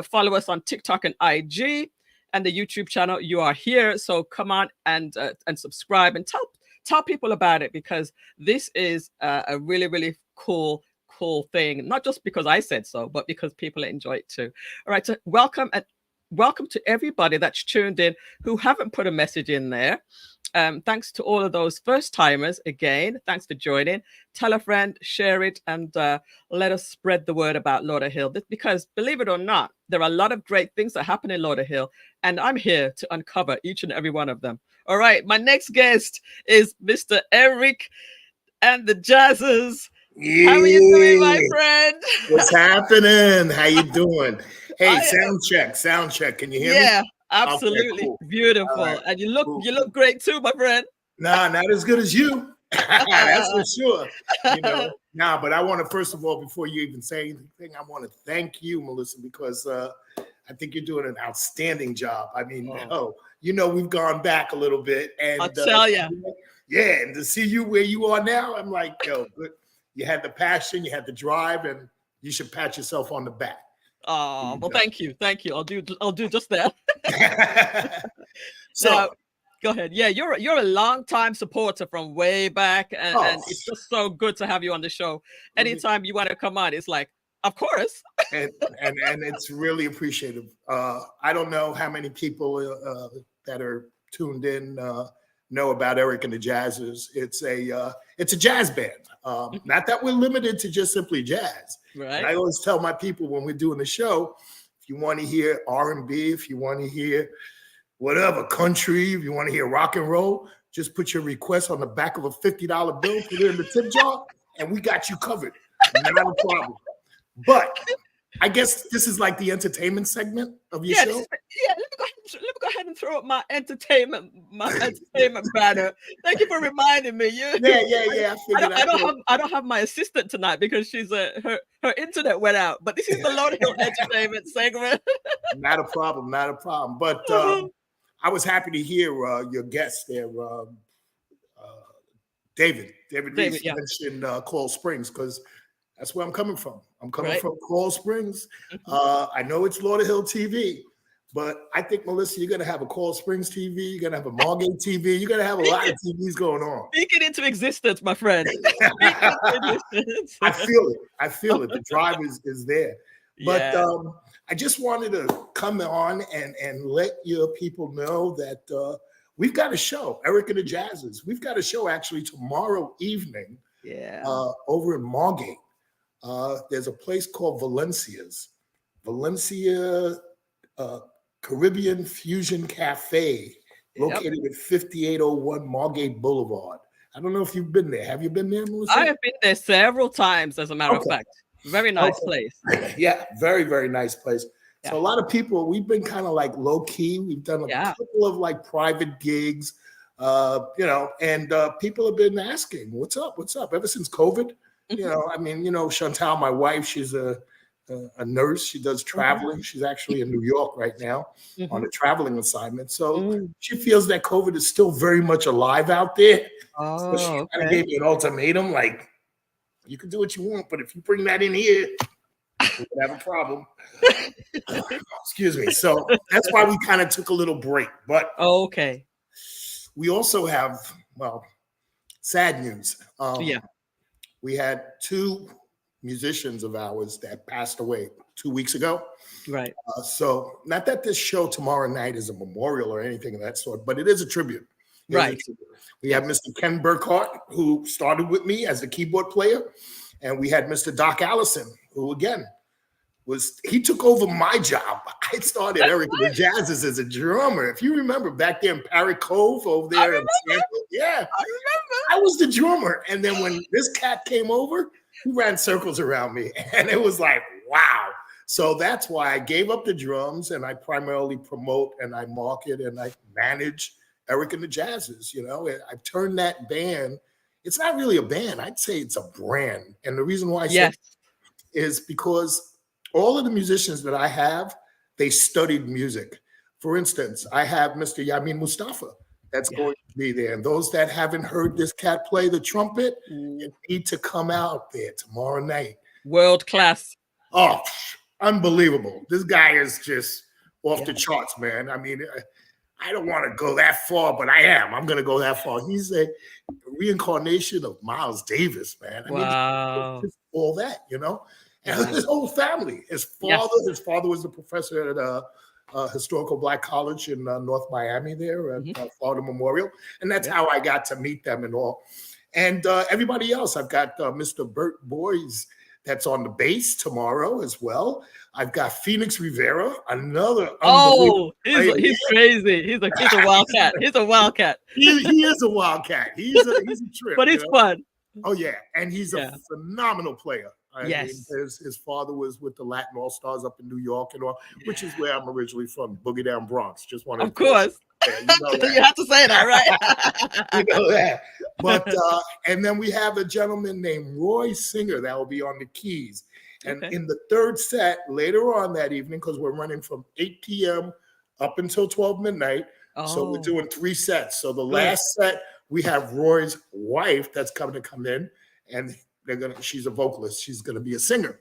Follow us on TikTok and IG. And the YouTube channel. You are here, so come on and subscribe and tell people about it, because this is a really, really cool cool thing, not just because I said so, but because people enjoy it too. All right, so welcome to everybody that's tuned in who haven't put a message in there. Thanks to all of those first timers again. Thanks for joining. Tell a friend, share it, and let us spread the word about Lauderhill. Because believe it or not, there are a lot of great things that happen in Lauderhill, and I'm here to uncover each and every one of them. All right, my next guest is Mr. Eric and the Jazzers. Yeah. How are you doing, my friend? What's happening? How you doing? Hey, sound check. Can you hear me? Yeah, absolutely. Okay, cool. Beautiful. Right, And you look cool. great too, my friend. Nah, not as good as you. That's for sure. But I want to, first of all, before you even say anything, I want to thank you, Millissa, because I think you're doing an outstanding job. I mean, we've gone back a little bit, and I'll tell you. Yeah, and to see you where you are now, I'm like, yo, good. You had the passion, you had the drive, and you should pat yourself on the back. Oh, well, thank you. I'll do just that. So now, go ahead. Yeah, you're a long-time supporter from way back, and it's just so good to have you on the show. Anytime you want to come on, it's like, of course. and it's really appreciative. I don't know how many people that are tuned in know about Eric and the Jazzers. It's a jazz band. Not that we're limited to just simply jazz. Right. And I always tell my people when we're doing the show, if you want to hear R&B, if you want to hear whatever, country, if you want to hear rock and roll, just put your request on the back of a $50 bill, put it in the tip jar, and we got you covered. Not a problem. But I guess this is like the entertainment segment of your show. Let me go ahead and throw up my entertainment banner. Thank you for reminding me. Yeah. I don't have my assistant tonight because she's her internet went out. But this is the Lauderhill entertainment segment. Not a problem. But I was happy to hear your guest there, David Reece mentioned Coral Springs, because that's where I'm coming from. I'm coming from Coral Springs. I know it's Lauderhill TV, but I think, Millissa, you're going to have a Coral Springs TV. You're going to have a Margate TV. You're going to have a lot of TVs going on. Speak it into existence, my friend. I feel it. The drive is there. But I just wanted to come on and let your people know that we've got a show, Eric and the Jazzers. We've got a show actually tomorrow evening over in Margate. There's a place called Valencia Caribbean Fusion Cafe, located at 5801 Margate Boulevard. I don't know if you've been there. Have you been there, Millissa? I have been there several times, as a matter of fact. Very nice place. Yeah, very, very nice place. So a lot of people, we've been kind of like low key. We've done a couple of like private gigs, and people have been asking, what's up? Ever since COVID. Chantal, my wife, she's a nurse. She does traveling. She's actually in New York right now on a traveling assignment. So she feels that COVID is still very much alive out there. So she kind of gave me an ultimatum, like, you can do what you want, but if you bring that in here, we would have a problem. Excuse me. So that's why we kind of took a little break. But we also have, sad news. We had two musicians of ours that passed away 2 weeks ago. Right. So not that this show tomorrow night is a memorial or anything of that sort, but it is a tribute. Right. We have Mr. Ken Burkhart, who started with me as a keyboard player. And we had Mr. Doc Allison, who again he took over my job. I started Eric and the Jazzers as a drummer. If you remember back there in Parrot Cove over there in Tampa. Yeah. I remember. I was the drummer. And then when this cat came over, he ran circles around me. And it was like, wow. So that's why I gave up the drums, and I primarily promote and I market and I manage Eric and the Jazzers. I've turned that band. It's not really a band. I'd say it's a brand. And the reason why I say is because all of the musicians that I have, they studied music. For instance, I have Mr. Yamin Mustafa that's going to be there. And those that haven't heard this cat play the trumpet, you need to come out there tomorrow night. World class. Oh, unbelievable. This guy is just off the charts, man. I mean, I don't want to go that far, but I am. I'm going to go that far. He's a reincarnation of Miles Davis, man. I mean, all that, you know. And Yeah. his whole family. His father was the professor at Historical Black College in North Miami there at Florida Memorial. And that's how I got to meet them and all. And everybody else, I've got Mr. Bert Boys that's on the bass tomorrow as well. I've got Phoenix Rivera, another. Oh, he's crazy. He's a wildcat. He's a wildcat. He is a wildcat. He's a trip. But he's fun. Oh yeah, and he's a phenomenal player. I mean, his father was with the Latin All Stars up in New York and all, which is where I'm originally from, Boogie Down Bronx. Just wanted of course. You know that. You have to say that, right? You know that. But and then we have a gentleman named Roy Singer that will be on the keys. And in the third set later on that evening, because we're running from 8 p.m. up until 12 midnight. So we're doing 3 sets. So the last set, we have Roy's wife that's coming to come in, and she's a vocalist. She's gonna be a singer.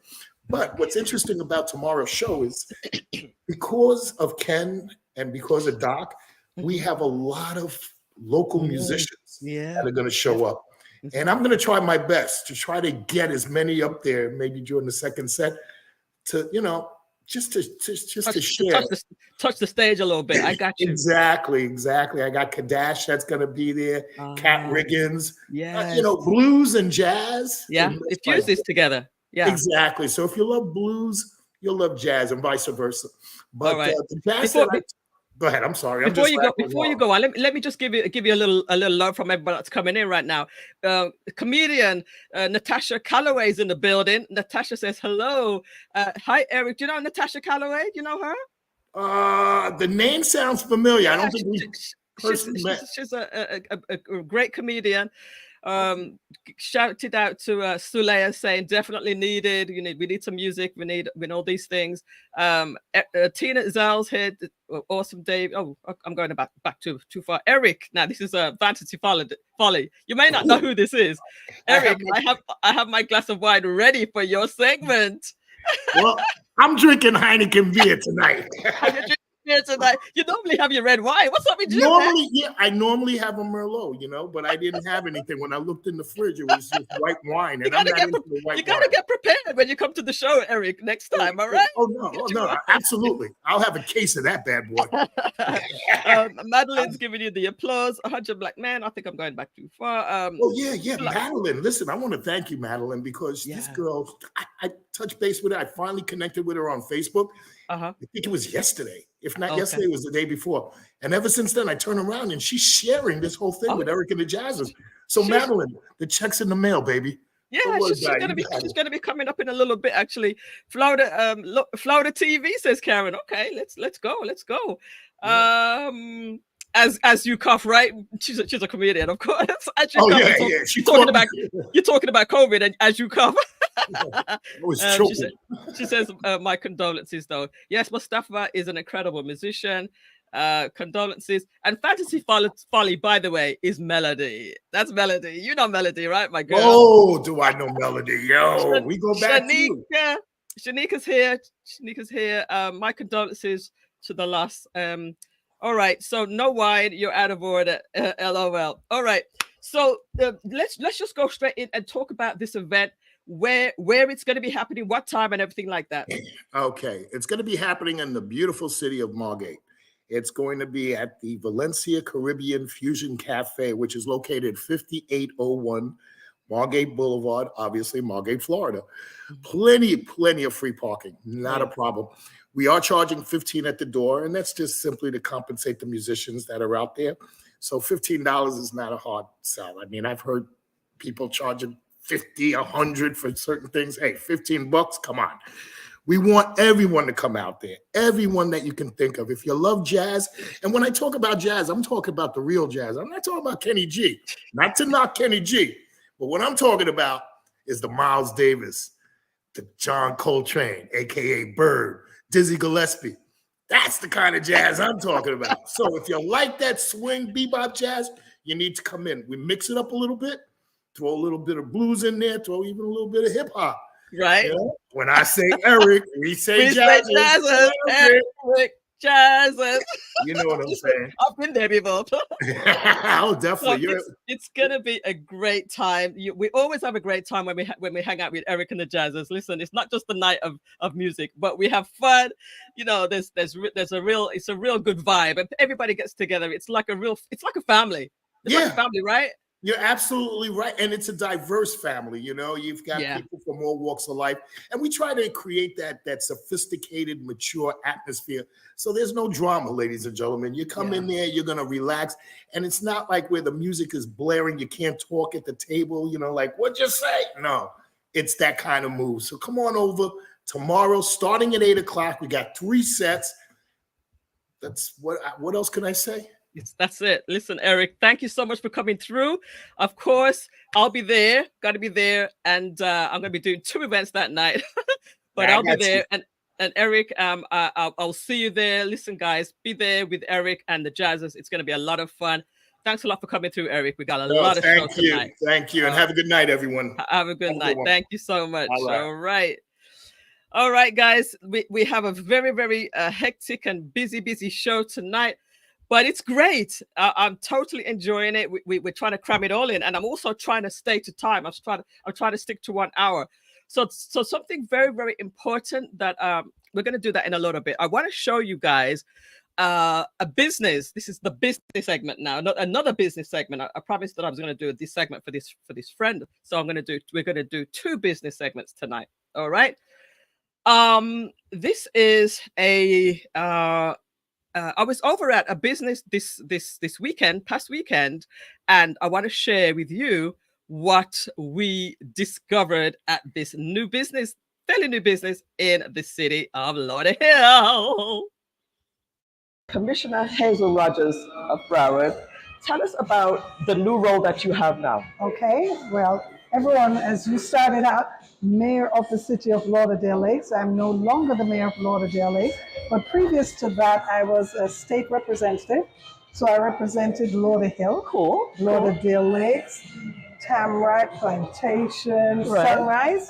But what's interesting about tomorrow's show is because of Ken and because of Doc, we have a lot of local musicians that are gonna show up. And I'm gonna try my best to try to get as many up there, maybe during the second set, to just to share. Touch the stage a little bit. I got you. Exactly. I got Kadash that's gonna be there, Cat Riggins, yeah, blues and jazz. Yeah, it fuses together. Yeah, exactly. So if you love blues, you'll love jazz and vice versa. But the jazz go ahead. I'm sorry. Before you go on, let me just give you a little love from everybody that's coming in right now. Comedian Natasha Calloway is in the building. Natasha says hello. Hi, Eric. Do you know Natasha Calloway? Do you know her? The name sounds familiar. I don't think we personally met. She's a great comedian. Shouted out to Sulea saying definitely needed. We need some music. We need all these things. Tina Zell's here. Awesome, Dave. Oh, I'm going back too far. Eric. Now this is a Fantasy Folly. You may not know who this is. Eric, I have my glass of wine ready for your segment. Well, I'm drinking Heineken beer tonight. Tonight. You normally have your red wine. What's up with you? I normally have a Merlot, but I didn't have anything. When I looked in the fridge, it was just white wine. And you gotta get prepared when you come to the show, Eric, next time, all right? Oh no, absolutely. I'll have a case of that bad boy. Madeline's giving you the applause. 100 black men. I think I'm going back too far. Madeline. Listen, I want to thank you, Madeline, because this girl, I touched base with her. I finally connected with her on Facebook. I think it was yesterday. If not yesterday, it was the day before. And ever since then, I turn around and she's sharing this whole thing with Eric and the Jazzers. So Madeline, the check's in the mail, baby. Yeah, she's gonna be coming up in a little bit. Actually, Lauder TV says Karen. Okay, let's go. As you cough, right? She's a comedian, of course. She's talking about you're talking about COVID, and as you cough. She says, my condolences, though. Yes, Mustafa is an incredible musician. Condolences. And Fantasy Folly, by the way, is Melody. That's Melody. You know Melody, right, my girl? Oh, do I know Melody? Yo, we go back to Shanika's here. My condolences to the loss. All right, so no wine, you're out of order. LOL. All right, so let's just go straight in and talk about this event. Where it's going to be happening, what time, and everything like that. Okay, it's going to be happening in the beautiful city of Margate. It's going to be at the Valencia Caribbean Fusion Cafe, which is located 5801 Margate Boulevard, obviously Margate, Florida. Plenty of free parking, not a problem. We are charging $15 at the door, and that's just simply to compensate the musicians that are out there. So $15 is not a hard sell. I mean, I've heard people charging $50, $100 for certain things. Hey, $15, come on. We want everyone to come out there, everyone that you can think of. If you love jazz, and when I talk about jazz, I'm talking about the real jazz. I'm not talking about Kenny G. Not to knock Kenny G, but what I'm talking about is the Miles Davis, the John Coltrane, a.k.a. Bird, Dizzy Gillespie. That's the kind of jazz I'm talking about. So if you like that swing bebop jazz, you need to come in. We mix it up a little bit. Throw a little bit of blues in there, throw even a little bit of hip hop. Right. You know? When I say Eric, we say Jazzers. Eric Jazzers. You know what I'm saying? I've been there before. Oh, definitely. So it's gonna be a great time. We always have a great time when we hang out with Eric and the Jazzers. Listen, it's not just the night of music, but we have fun. You know, it's a real good vibe, and everybody gets together. It's like a family. It's like a family, right? You're absolutely right. And it's a diverse family. You know, you've got people from all walks of life. And we try to create that sophisticated, mature atmosphere. So there's no drama, ladies and gentlemen. You come in there, you're going to relax. And it's not like where the music is blaring. You can't talk at the table, you know, like, what'd you say? No, it's that kind of move. So come on over tomorrow, starting at 8 o'clock. We got 3 sets. That's what else can I say? That's it. Listen, Eric, thank you so much for coming through. Of course, I'll be there. Got to be there, and I'm going to be doing 2 events that night. But I'll be there, and Eric, I'll see you there. Listen, guys, be there with Eric and the Jazzers. It's going to be a lot of fun. Thanks a lot for coming through, Eric. We got a lot of shows tonight. Thank you, and have a good night, everyone. Have a good night. Thank you so much. All right, guys. We have a very, very hectic and busy show tonight. But it's great. I'm totally enjoying it. We're trying to cram it all in, and I'm also trying to stay to time. I'm trying to stick to 1 hour. So something very, very important that we're going to do that in a little bit. I want to show you guys a business. This is the business segment now, not another business segment. I promised that I was going to do this segment for this friend. So we're going to do 2 business segments tonight. All right. This is a. I was over at a business this past weekend, and I want to share with you what we discovered at this fairly new business in the city of Lauderhill. Commissioner Hazel Rogers of Broward, tell us about the new role that you have now. Okay, well, everyone, as you started out, Mayor of the City of Lauderdale Lakes. I'm no longer the Mayor of Lauderdale Lakes, but previous to that, I was a state representative. So I represented Lauderhill, Lauderdale Lakes, Tamarack, Plantation, Sunrise.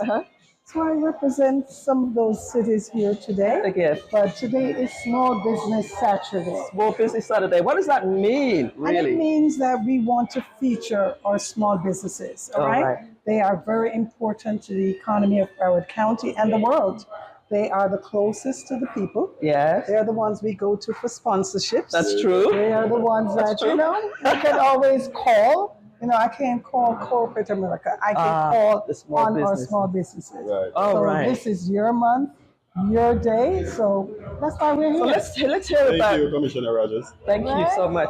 So I represent some of those cities here today. Again. But today is Small Business Saturday. Small Business Saturday. What does that mean, really? And it means that we want to feature our small businesses, all right? They are very important to the economy of Broward County and the world. They are the closest to the people. Yes. They're the ones we go to for sponsorships. That's true. They are the ones that, you know, you can always call. You know, I can't call corporate America. I can call on our small businesses. Right. So this is your month, your day. So that's why we're here. So let's hear about. Thank you, Commissioner Rogers. Thank you so much.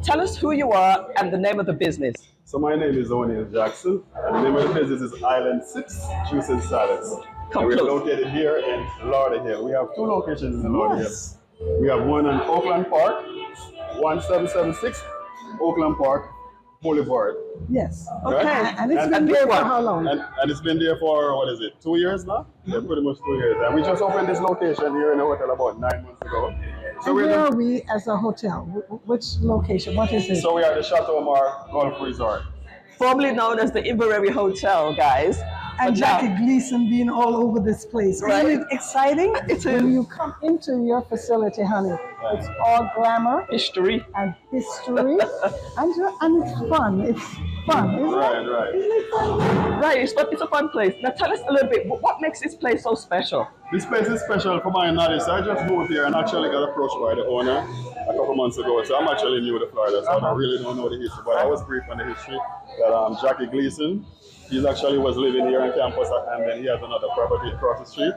Tell us who you are and the name of the business. So my name is O'Neill Jackson, and the name of the business is Island 6 Juice and Salads. And we're located here in Lauderhill. We have 2 locations in Lauderhill. We have one in Oakland Park, 1776 Oakland Park Boulevard. Yes. Okay. Right? And it's been there for how long? And it's been there for, what is it, 2 years now? Yeah, pretty much 2 years. And we just opened this location here in the hotel about 9 months ago. So where are we as a hotel? Which location? What is it? So we are at the Chateau Mar Golf Resort. Formerly known as the Inverary Hotel, guys. And Jackie Gleason being all over this place. Right? Isn't it exciting? When you come into your facility, honey, it's all glamour, history, and history, and it's fun. It's fun, isn't it? Right. Isn't it fun? Right, it's a fun place. Now tell us a little bit, what makes this place so special? This place is special for my knowledge. I just moved here and actually got approached by the owner a couple months ago. So I'm actually new to Florida, so I really don't know the history. But I was briefed on the history that Jackie Gleason, he actually was living here on campus, and then he has another property across the street.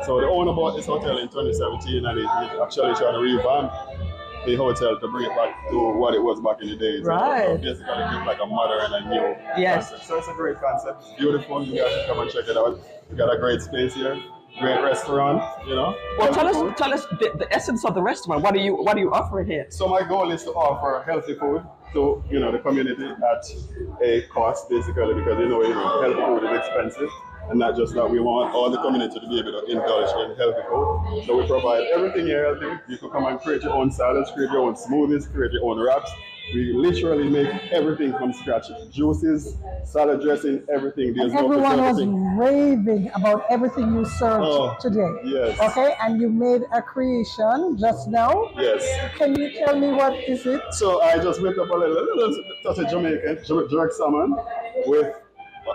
So the owner bought this hotel in 2017, and he's actually trying to revamp the hotel to bring it back to what it was back in the days. Right. So basically give like a modern and new concept. So it's a great concept. It's beautiful. You guys should come and check it out. We got a great space here. Great restaurant, you know. Well, tell us the essence of the restaurant. What are you offering here? So my goal is to offer healthy food to the community at a cost, basically, because healthy food is expensive, and not just that. We want all the community to be able to indulge in healthy food. So we provide everything here healthy. You can come and create your own salads, create your own smoothies, create your own wraps, We literally make everything from scratch. Juices, salad dressing, everything. There's And no everyone was preservative. raving about everything you served today. Yes. Okay, and you made a creation just now. Yes. Can you tell me what is it? So I just whipped up a little touch of Jamaican jerk salmon with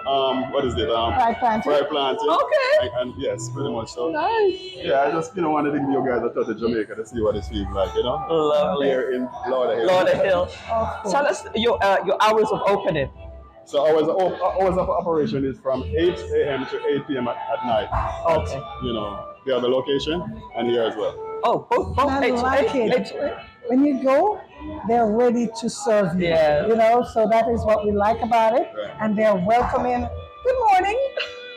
what is it? Fried plantain. Fried plantain. Okay. And yes, pretty much so. Nice. Yeah, I just wanted to give you guys a touch of Jamaica to see what it feels like, Lovely. Here in Lauderhill. Lauderhill. Tell us your hours of opening. So hours of operation is from 8 a.m. to 8 p.m. at night. Okay. The other location and here as well. Oh, both I like it. When you go, they're ready to serve you. Yeah. So that is what we like about it. Right. And they're welcoming. Good morning.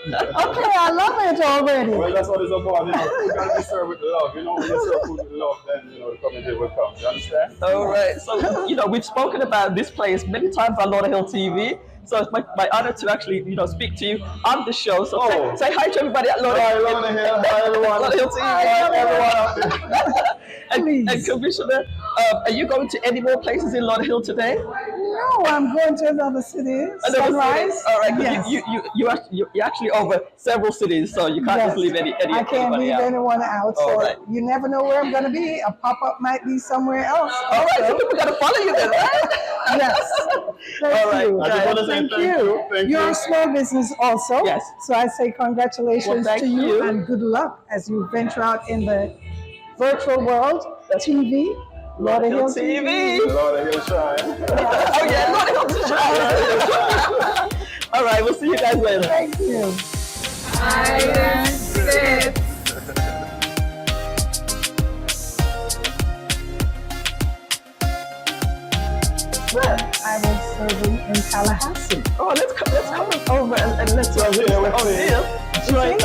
Okay, I love it already. Well, that's what it's about. You gotta be served with love. When you serve food with love, then the community will come. You understand? All right. So we've spoken about this place many times on Lauderhill TV. So it's my honor to actually speak to you on the show. So say hi to everybody at Lauderhill. Hi everyone. Lauderhill TV. Hi everyone. And Commissioner, are you going to any more places in Lauderhill today? No, I'm going to another city. Sunrise. All right. Yes. You're actually over several cities, so you can't just leave any. I can't leave anyone out. All So right. you never know where I'm going to be. A pop-up might be somewhere else. All right. So people got to follow you then, right? Yes. All right. I just want to say Thank you. Thank You're you. a small business also. Yes. So I say congratulations Well, thank to you you. and good luck as you venture out in the virtual world. TV, Lauderhill TV. Lauderhill shine. Oh yeah, Lauderhill shine. All right, we'll see you guys later. Thank you. I was serving in Tallahassee. Oh, let's come over and let's Here, here. That's right.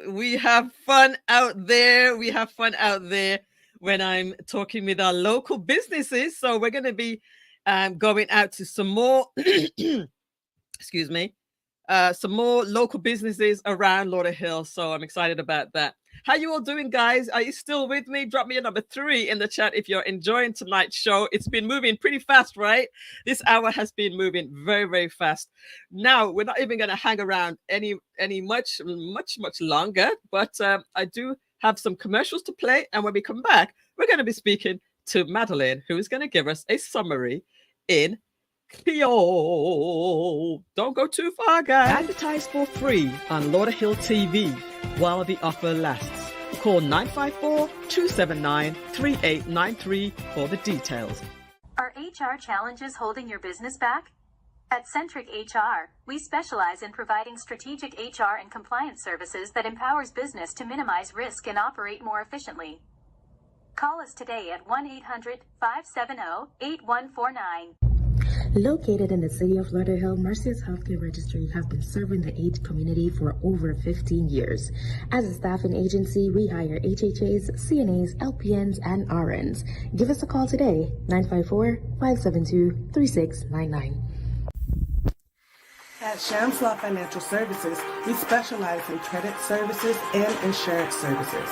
We have fun out there. We have fun out there when I'm talking with our local businesses. So we're going to be going out to some more, excuse me, some more local businesses around Lauderhill. So I'm excited about that. How you all doing, guys? Are you still with me? Drop me a number 3 in the chat if you're enjoying tonight's show. It's been moving pretty fast, right? This hour has been moving very, very fast. Now, we're not even going to hang around any much longer, but I do have some commercials to play. And when we come back, we're going to be speaking to Madline, who is going to give us a summary in Creole. Don't go too far, guys. Advertise for free on Lauderhill TV while the offer lasts. Call 954-279-3893 for the details. Are HR challenges holding your business back? At Centric HR, we specialize in providing strategic HR and compliance services that empowers business to minimize risk and operate more efficiently. Call us today at 1-800-570-8149. Located in the city of Lauderhill, Mercy's Healthcare Registry have been serving the AIDS community for over 15 years. As a staffing agency, we hire HHAs, CNAs, LPNs, and RNs. Give us a call today, 954-572-3699. At Shams Law Financial Services, we specialize in credit services and insurance services.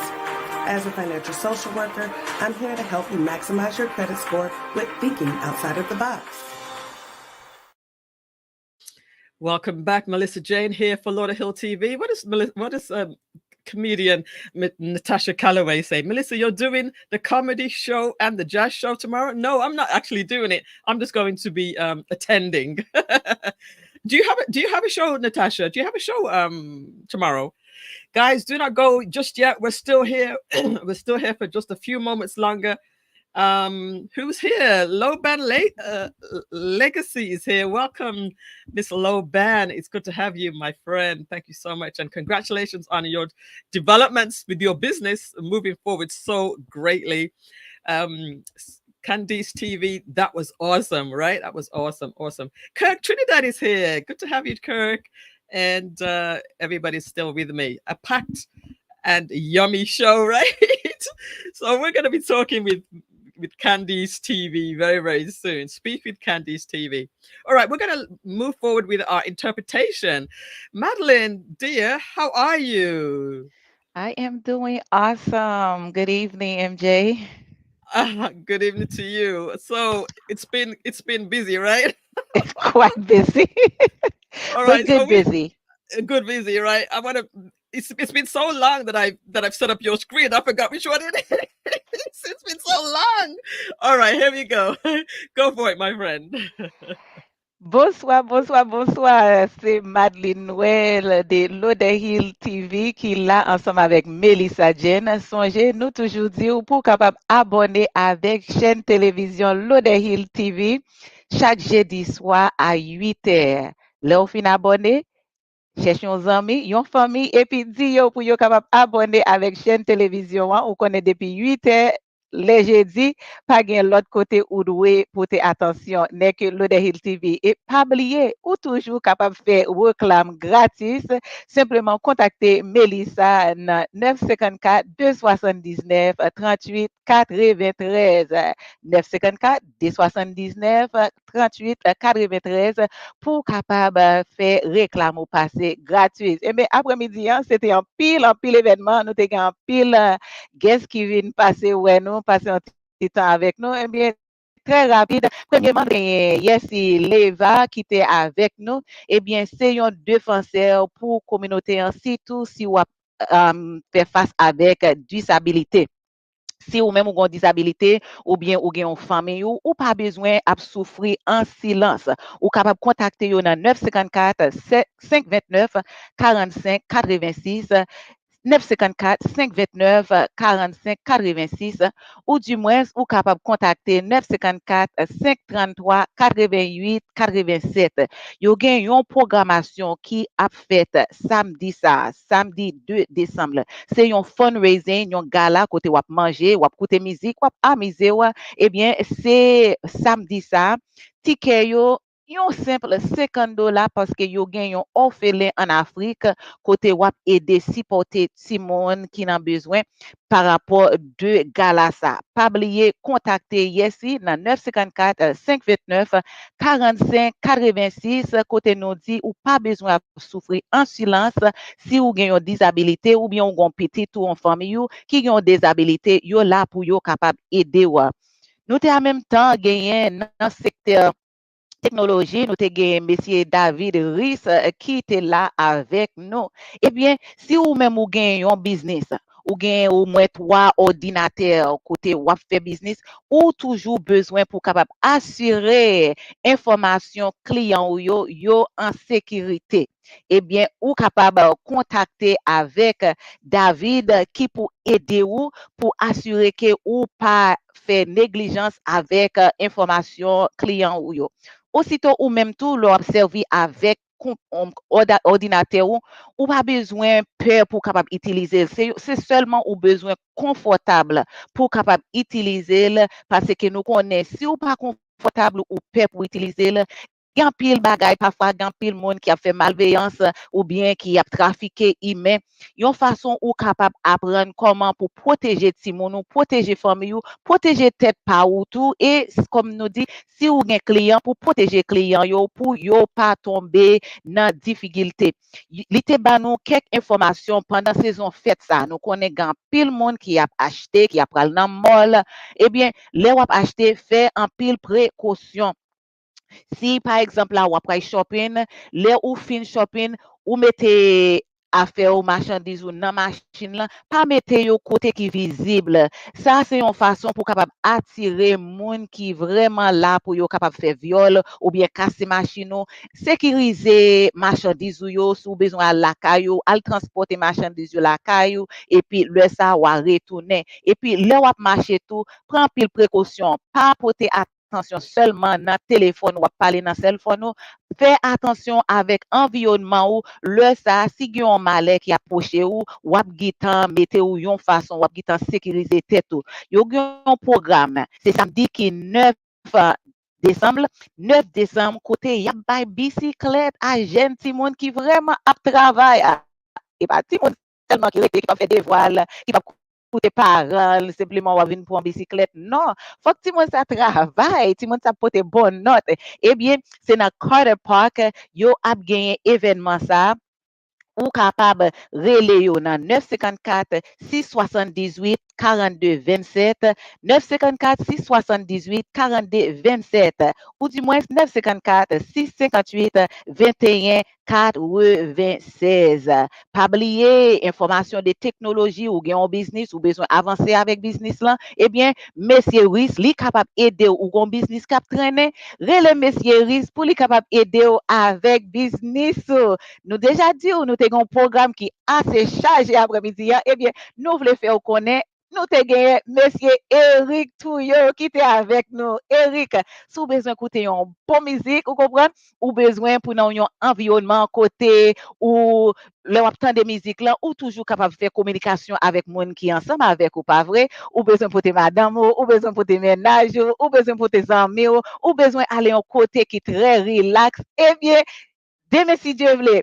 As a financial social worker, I'm here to help you maximize your credit score with thinking outside of the box. Welcome back, Millissa Jayne here for Lauderhill TV. What does comedian Natasha Calloway say? Millissa, you're doing the comedy show and the jazz show tomorrow? No, I'm not actually doing it. I'm just going to be attending. Do you have a show, Natasha? Do you have a show tomorrow? Guys, do not go just yet. We're still here. We're still here for just a few moments longer. Who's here? Loban Legacy is here. Welcome, Miss Loban. It's good to have you, my friend. Thank you so much, and congratulations on your developments with your business moving forward so greatly. Candice TV, that was awesome, right? That was awesome. Kirk Trinidad is here. Good to have you, Kirk. And everybody's still with me. A packed and yummy show, right? So we're going to be talking with Candice TV very, very soon. Speak with Candice TV. All right, we're going to move forward with our interpretation. Madline, dear, how are you? I am doing awesome. Good evening, MJ. Good evening to you. So it's been busy, right? Quite busy, All but right. So good busy. good busy, right? I want to. It's been so long that I've set up your screen. I forgot which one it is. It's been so long. All right, here we go. Go for it, my friend. Bonsoir, bonsoir, bonsoir. C'est Madline Noel de Lauderhill TV qui là ensemble avec Millissa Jayne. Songez, nous toujours dire pour capable abonner avec chaîne télévision Lauderhill TV chaque jeudi soir à 8 heures. Là, on fin abonné. Cherchez un ami, une famille, et puis dis yo pour yo capable abonner avec chaîne télévision, hein, ou connaît depuis 8 heures, les jeudi, pas gain l'autre côté ou doué pour tes attention, n'est que Lauderhill TV. Et pas oublier, ou toujours capable de faire réclame gratis, simplement contacter Mellissa dans 954 279 38 93 954 279 38 93 pour capable faire réclame ou passer gratuit. Et bien, après-midi, hein, c'était en pile événement. Nous avons en pile guest qui viennent passer, ouais, nous, passer un petit temps avec nous. Eh bien, très rapide. Premièrement, Yesse Leyva qui était avec nous. Eh bien, c'est un défenseur pour la communauté, surtout si on fait face avec disabilité. Si ou même ou une disabilité ou bien ou gen une famille ou pas besoin de souffrir en silence ou capable contacter yo dans 954 529 45 86 954 529 45 86 ou du moins ou capable contacter 954 533 88 87. Yo gen yon programmation qui a fait samedi 2 décembre. C'est un fundraising, un gala côté wap manger, wap koute musique, wap amuser ou. Eh bien, c'est samedi ça. Ticket yo yon simple $50 parce que yo gen yon orphelin en Afrique côté wap aider supporter Timon qui n'a besoin par rapport de gala ça. Pas oublier contacter Yesse dans 954 529 45 86 côté nous dit ou pas besoin de souffrir en silence si ou gen yon disabilité ou bien ou gon petit ou en famille ou qui gen yon disabilité yo là pour yo capable aider ou. Nous te en même temps gagné dans secteur technologie, nous avons monsieur David Reece qui était là avec nous. Eh bien, si vous même ou gagnez un business, ou gagnez au moins 3 ordinateurs côté ou fait business, ou toujours besoin pour capable assurer information client ou yo en sécurité. Eh bien, ou capable contacter avec David qui pour aider ou pour assurer que ou pas fait négligence avec information client ou yo. Aussitôt ou même tout l'observer avec ordinateur ou pas besoin peur pour capable utiliser c'est seulement ou besoin confortable pour capable utiliser parce que nous connaissons si ou pas confortable ou peur pour utiliser il y a pile bagay parfois il y a pile monde qui a fait malveillance ou bien qui a trafiqué humain une façon ou capable apprendre comment pour protéger Timon ou protéger famille ou protéger tête pas ou tout et comme nous dit si ou un client pour protéger client yo pour yo pas tomber dans difficulté li te ba nous quelques informations pendant saison fête ça nous connaît grand pile monde qui a acheté qui a pral dans mall eh bien les wap acheter fait en pile précaution. Si par exemple là ou après shopping, les ou fin shopping ou mettez affaire ou marchandise ou dans machine là, pas mettez yo côté qui visible. Ça c'est une façon pour capable attirer monde qui vraiment là pour yo capable faire viol ou bien casser machine ou sécuriser marchandise ou yo sous besoin à la caillou, al transporter marchandise yo la caillou et puis le ça ou retourner et puis le ou marcher tout, prend pile précaution, pas porter attention seulement dans téléphone ou parler dans cell phone ou fais attention avec environnement ou le ça si y a un malheur qui approche ou ap gitan mette ou yon façon ou ap gitan sécuriser tête ou yo gen un programme c'est samedi qui 9 décembre 9 décembre côté y a bay bicyclette à jeune ti monde qui vraiment ap travail et pas ti monde tellement qui va faire des voiles qui va coûter parents simplement va venir pour en bicyclette non faut que ti monde ça travaille ti monde ça porter bonne note eh bien c'est dans Carter Park yo ap gagné événement ça ou capable relé yo dans 954 678 42 27 954 678 42 27 ou du moins 954 658 21 96. Pas oublier information de technologie ou gen un business ou besoin avancer avec business là, eh bien monsieur Reece li capable aider ou gon business cap traîner, relé monsieur Reece pour li capable aider ou avec business. Nous déjà dit ou nous te un programme qui assez chargé après-midi, eh bien nous voulons faire connaître nous te gagné monsieur Eric Touyo qui était avec nous. Eric, si vous besoin d'écouter une bonne musique, vous comprenez, ou besoin pour nous un environnement côté ou le temps de musique là, ou toujours capable de faire communication avec monde qui ensemble avec ou pas vrai, ou besoin pour tes madame, ou besoin pour tes ménages, ou besoin pour tes amis, ou besoin aller un côté qui très relax, eh bien demain, si Dieu veut,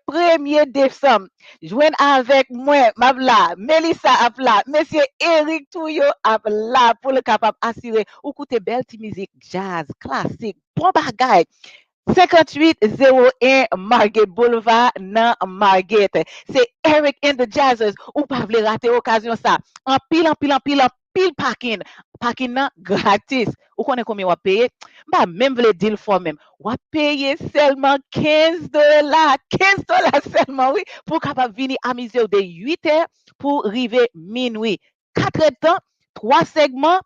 1er décembre, joindre avec moi, Mabla, Millissa Apla, Monsieur Eric Touyo Apla, pour le capable assurer, ou écouter belle petite musique, jazz, classique, bon bagay. 5801 Margate Boulevard, dans Margate. C'est Eric and the Jazzers, ou pas voulez rater occasion ça. En pile parking. Parking nan gratis. Ou connaît combien on va payer? Bah, même vle deal for même. On va payer seulement $15. $15 seulement, oui, pour capable venir amuser de 8 heures pour arriver minuit. 4 heures de temps, 3 segments,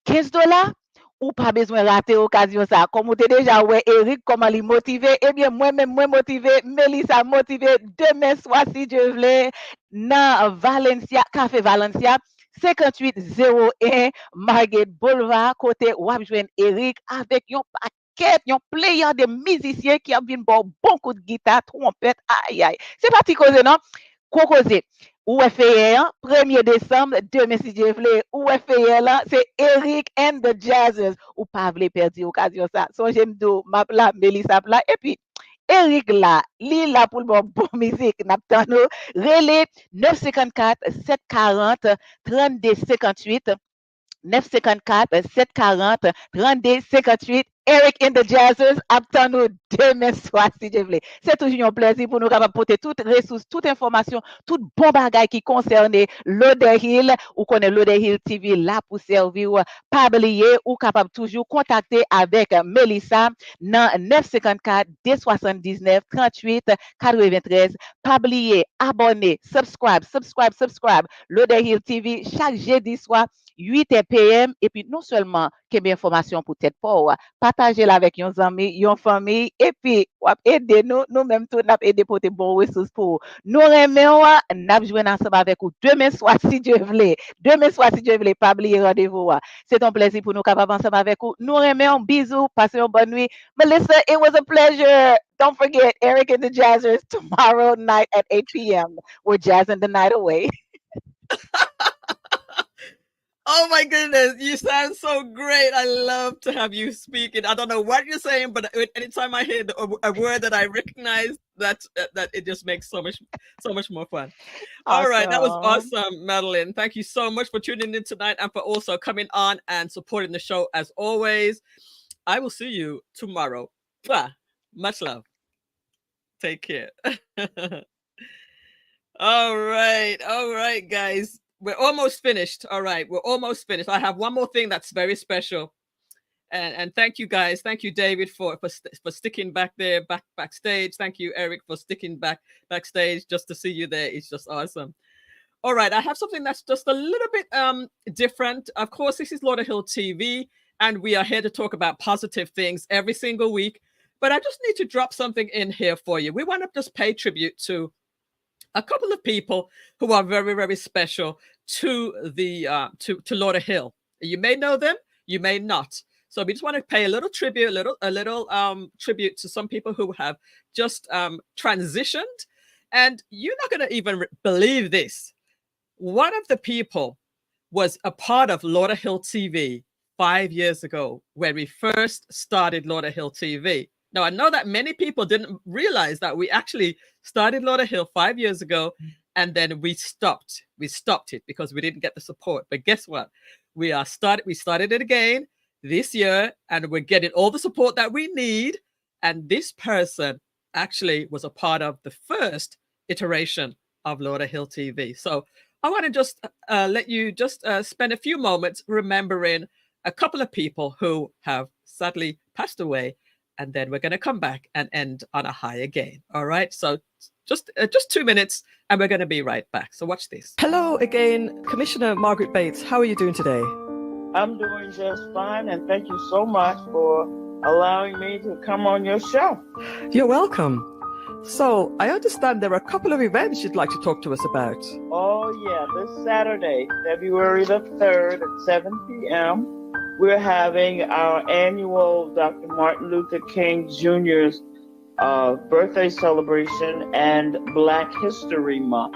$15. Ou pas besoin rater occasion ça. Comme vous avez déjà ouais Eric comment il motivé, eh bien moi-même moi motivé, Millissa motivé demain soir si Dieu veut dans Valencia, Café Valencia 5801 Margate Boulevard côté ou joindre Eric avec un paquet, un player de musiciens qui a bien bon coup de guitare, trompette, aïe aïe. C'est parti causer non? Quoi causer? Ou fait 1er décembre, demain si Dieu veut, ou fait là, c'est Eric and the Jazzers. Ou pas vle perdre occasion ça. Son j'aime do, map là, Millissa là, et puis Eric là, li là pour le bon musique, n'attend nous, relais 954 740 32 58 954 740 32 58. Eric and the Jazzers, attend nous demain soir si Dieu veut. C'est toujours un plaisir pour nous capable porter toutes ressources, toute information, tout bon bagage qui concerne Lauderhill ou connaît Lauderhill TV là pour servir. Pas oublier ou capable toujours contacter avec Millissa dans 954 279 38 93. Pas oublier abonner, subscribe. Lauderhill TV chaque jeudi soir 8 p.m. et puis non seulement qu'il y ait information pour tête pour partager avec nos amis, nos famille et puis aider nous même tout n'a aider pour des bonnes ressources pour nous remercions n'a jouer ensemble avec vous demain soir si Dieu veut. Pas oublier rendez-vous. C'est un plaisir pour nous capable ensemble avec vous. Nous remercions, bisous, passez une bonne nuit. Millissa, it was a pleasure. Don't forget Eric and the Jazzers tomorrow night at 8 p.m. We're jazzing the night away. Oh my goodness, you sound so great. I love to have you speaking. I don't know what you're saying, but anytime I hear a word that I recognize, that it just makes so much more fun. Awesome. All right, that was awesome, Madline. Thank you so much for tuning in tonight and for also coming on and supporting the show as always. I will see you tomorrow. Much love. Take care. All right, guys. We're almost finished. All right, we're almost finished. I have one more thing that's very special, and thank you guys. Thank you, David, for sticking back there, backstage. Thank you, Eric, for sticking backstage just to see you there. It's just awesome. All right, I have something that's just a little bit different. Of course, this is Lauderhill TV, and we are here to talk about positive things every single week. But I just need to drop something in here for you. We want to just pay tribute to a couple of people who are very, very special to the to Lauderhill. You may know them, you may not. So we just want to pay a little tribute, a little tribute to some people who have just transitioned. And you're not going to even believe this. One of the people was a part of Lauderhill TV 5 years ago when we first started Lauderhill TV. Now, I know that many people didn't realize that we actually started Lauderhill 5 years ago, and then we stopped. We stopped it because we didn't get the support. But guess what? We started it again this year, and we're getting all the support that we need. And this person actually was a part of the first iteration of Lauderhill TV. So I want to just let you just spend a few moments remembering a couple of people who have sadly passed away, and then we're going to come back and end on a high again. All right, so just 2 minutes and we're going to be right back. So watch this. Hello again, Commissioner Margaret Bates. How are you doing today? I'm doing just fine, and thank you so much for allowing me to come on your show. You're welcome. So I understand there are a couple of events you'd like to talk to us about. Oh yeah, this Saturday, February the 3rd at 7 p.m., we're having our annual Dr. Martin Luther King Jr.'s birthday celebration and Black History Month.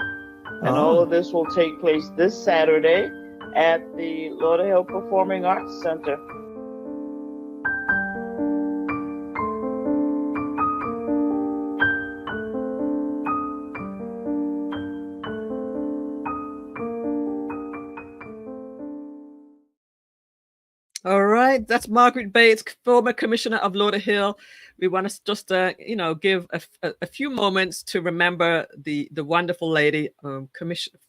And all of this will take place this Saturday at the Lauderhill Performing Arts Center. All right, that's Margaret Bates, former Commissioner of Lauderhill. We want to just, give a few moments to remember the wonderful lady,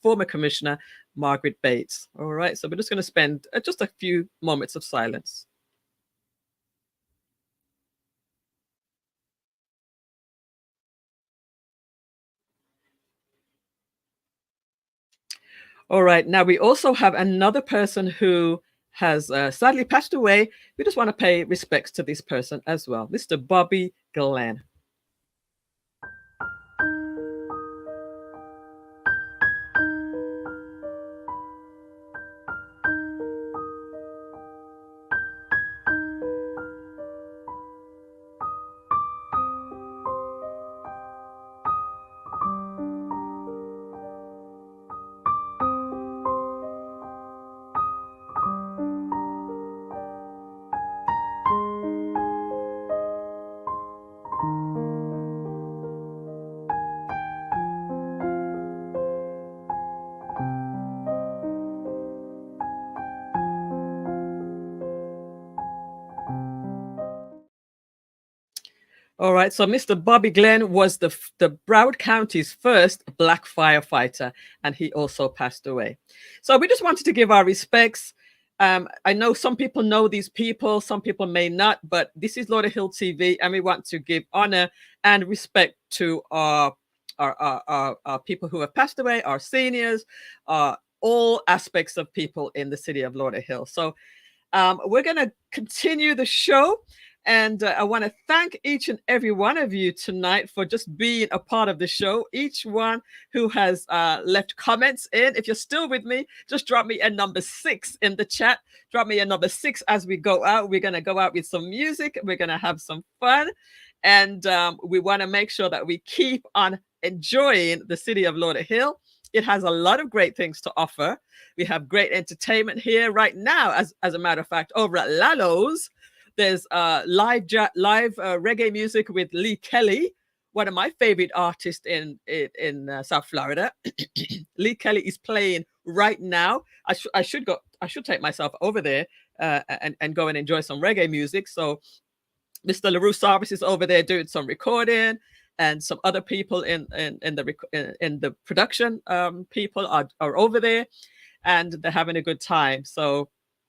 former Commissioner Margaret Bates. All right, so we're just going to spend just a few moments of silence. All right, now we also have another person who has sadly passed away. We just want to pay respects to this person as well, Mr. Bobby Glenn. All right, so Mr. Bobby Glenn was the Broward County's first Black firefighter, and he also passed away. So we just wanted to give our respects. I know some people know these people, some people may not, but this is Lauderhill TV, and we want to give honor and respect to our people who have passed away, our seniors, all aspects of people in the city of Lauderhill. So we're going to continue the show. And I want to thank each and every one of you tonight for just being a part of the show. Each one who has left comments in. If you're still with me, just drop me a number 6 in the chat. Drop me a number 6 as we go out. We're going to go out with some music. We're going to have some fun. And we want to make sure that we keep on enjoying the city of Lauderhill. It has a lot of great things to offer. We have great entertainment here right now. As a matter of fact, over at Lalo's, there's live reggae music with Lee Kelly, one of my favorite artists in South Florida. Lee Kelly is playing right now. I should take myself over there and go and enjoy some reggae music. So Mr. LaRue Sarvis is over there doing some recording, and some other people in the production people are over there, and they're having a good time. So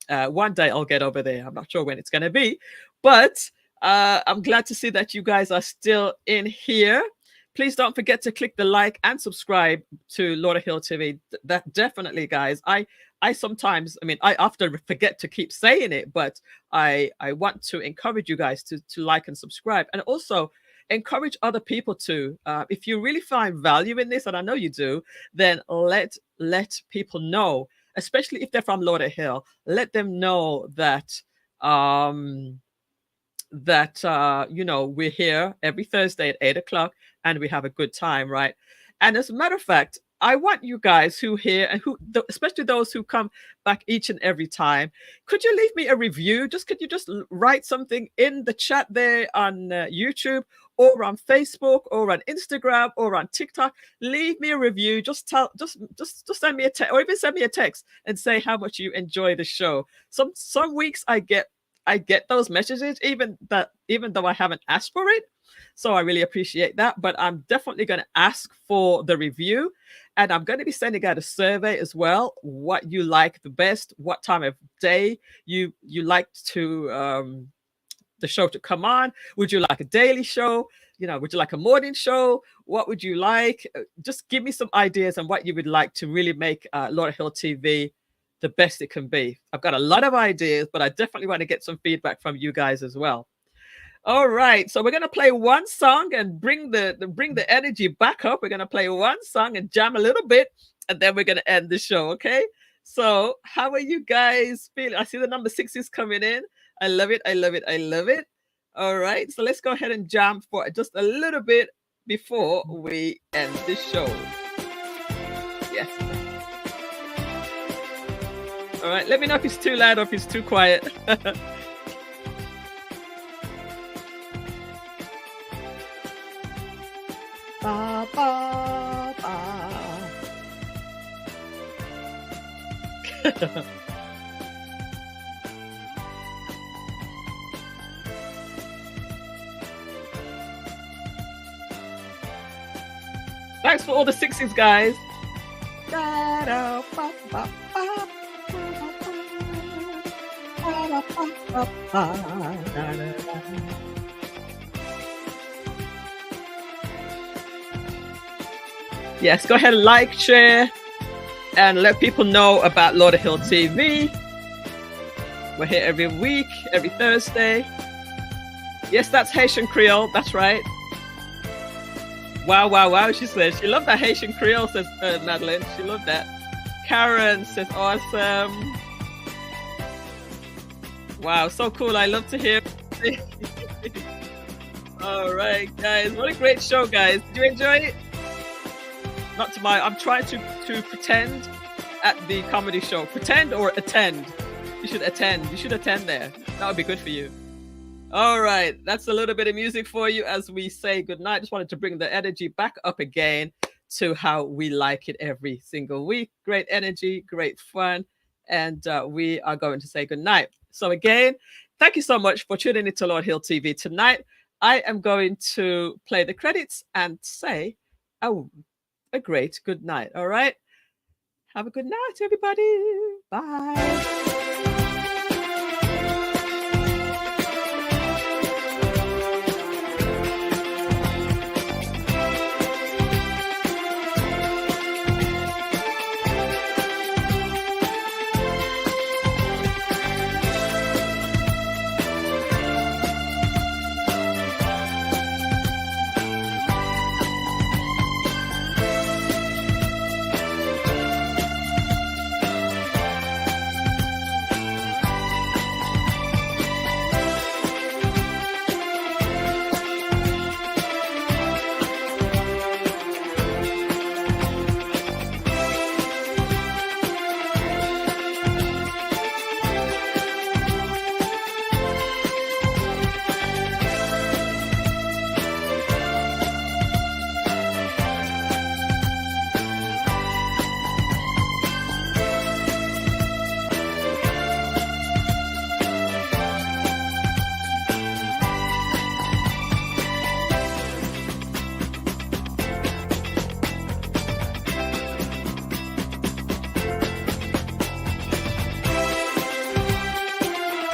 one day I'll get over there. I'm not sure when it's going to be, but I'm glad to see that you guys are still in here. Please don't forget to click the like and subscribe to Lauderhill TV. That definitely, guys. I sometimes, I often forget to keep saying it, but I want to encourage you guys to like and subscribe, and also encourage other people to. If you really find value in this, and I know you do, then let people know. Especially if they're from Lauderhill, let them know that we're here every Thursday at 8 o'clock and we have a good time, right? And as a matter of fact, I want you guys who hear and especially those who come back each and every time, could you leave me a review? Could you just write something in the chat there on YouTube, or on Facebook, or on Instagram, or on TikTok? Leave me a review. Just send me a text, or even send me a text and say how much you enjoy the show. Some weeks I get those messages, even though I haven't asked for it. So I really appreciate that. But I'm definitely going to ask for the review. And I'm going to be sending out a survey as well. What you like the best, what time of day you like to the show to come on. Would you like a daily show? Would you like a morning show? What would you like? Just give me some ideas on what you would like to really make Lauderhill TV the best it can be. I've got a lot of ideas, but I definitely want to get some feedback from you guys as well. All right, so we're gonna play one song and bring the energy back up. We're gonna play one song and jam a little bit, and then we're gonna end the show. Okay. So how are you guys feeling? I see the number 6 is coming in. I love it. I love it. I love it. All right, so let's go ahead and jam for just a little bit before we end the show. Yes. All right, let me know if it's too loud or if it's too quiet. Ba, ba, ba. Thanks for all the 6s, guys. Yes, go ahead and like, share, and let people know about Lauderhill TV. We're here every week, every Thursday. Yes, that's Haitian Creole. That's right. Wow, wow, wow, she says. She loved that Haitian Creole, says Madline. She loved that. Karen says, awesome. Wow, so cool. I love to hear. All right, guys. What a great show, guys. Did you enjoy it? Not to my, I'm trying to pretend at the comedy show. Pretend or attend. You should attend. You should attend there. That would be good for you. All right, that's a little bit of music for you as we say goodnight. Just wanted to bring the energy back up again to how we like it every single week. Great energy, great fun, and we are going to say goodnight. So again, thank you so much for tuning into Lauderhill TV tonight. I am going to play the credits and say a great good night. All right, have a good night, everybody. Bye.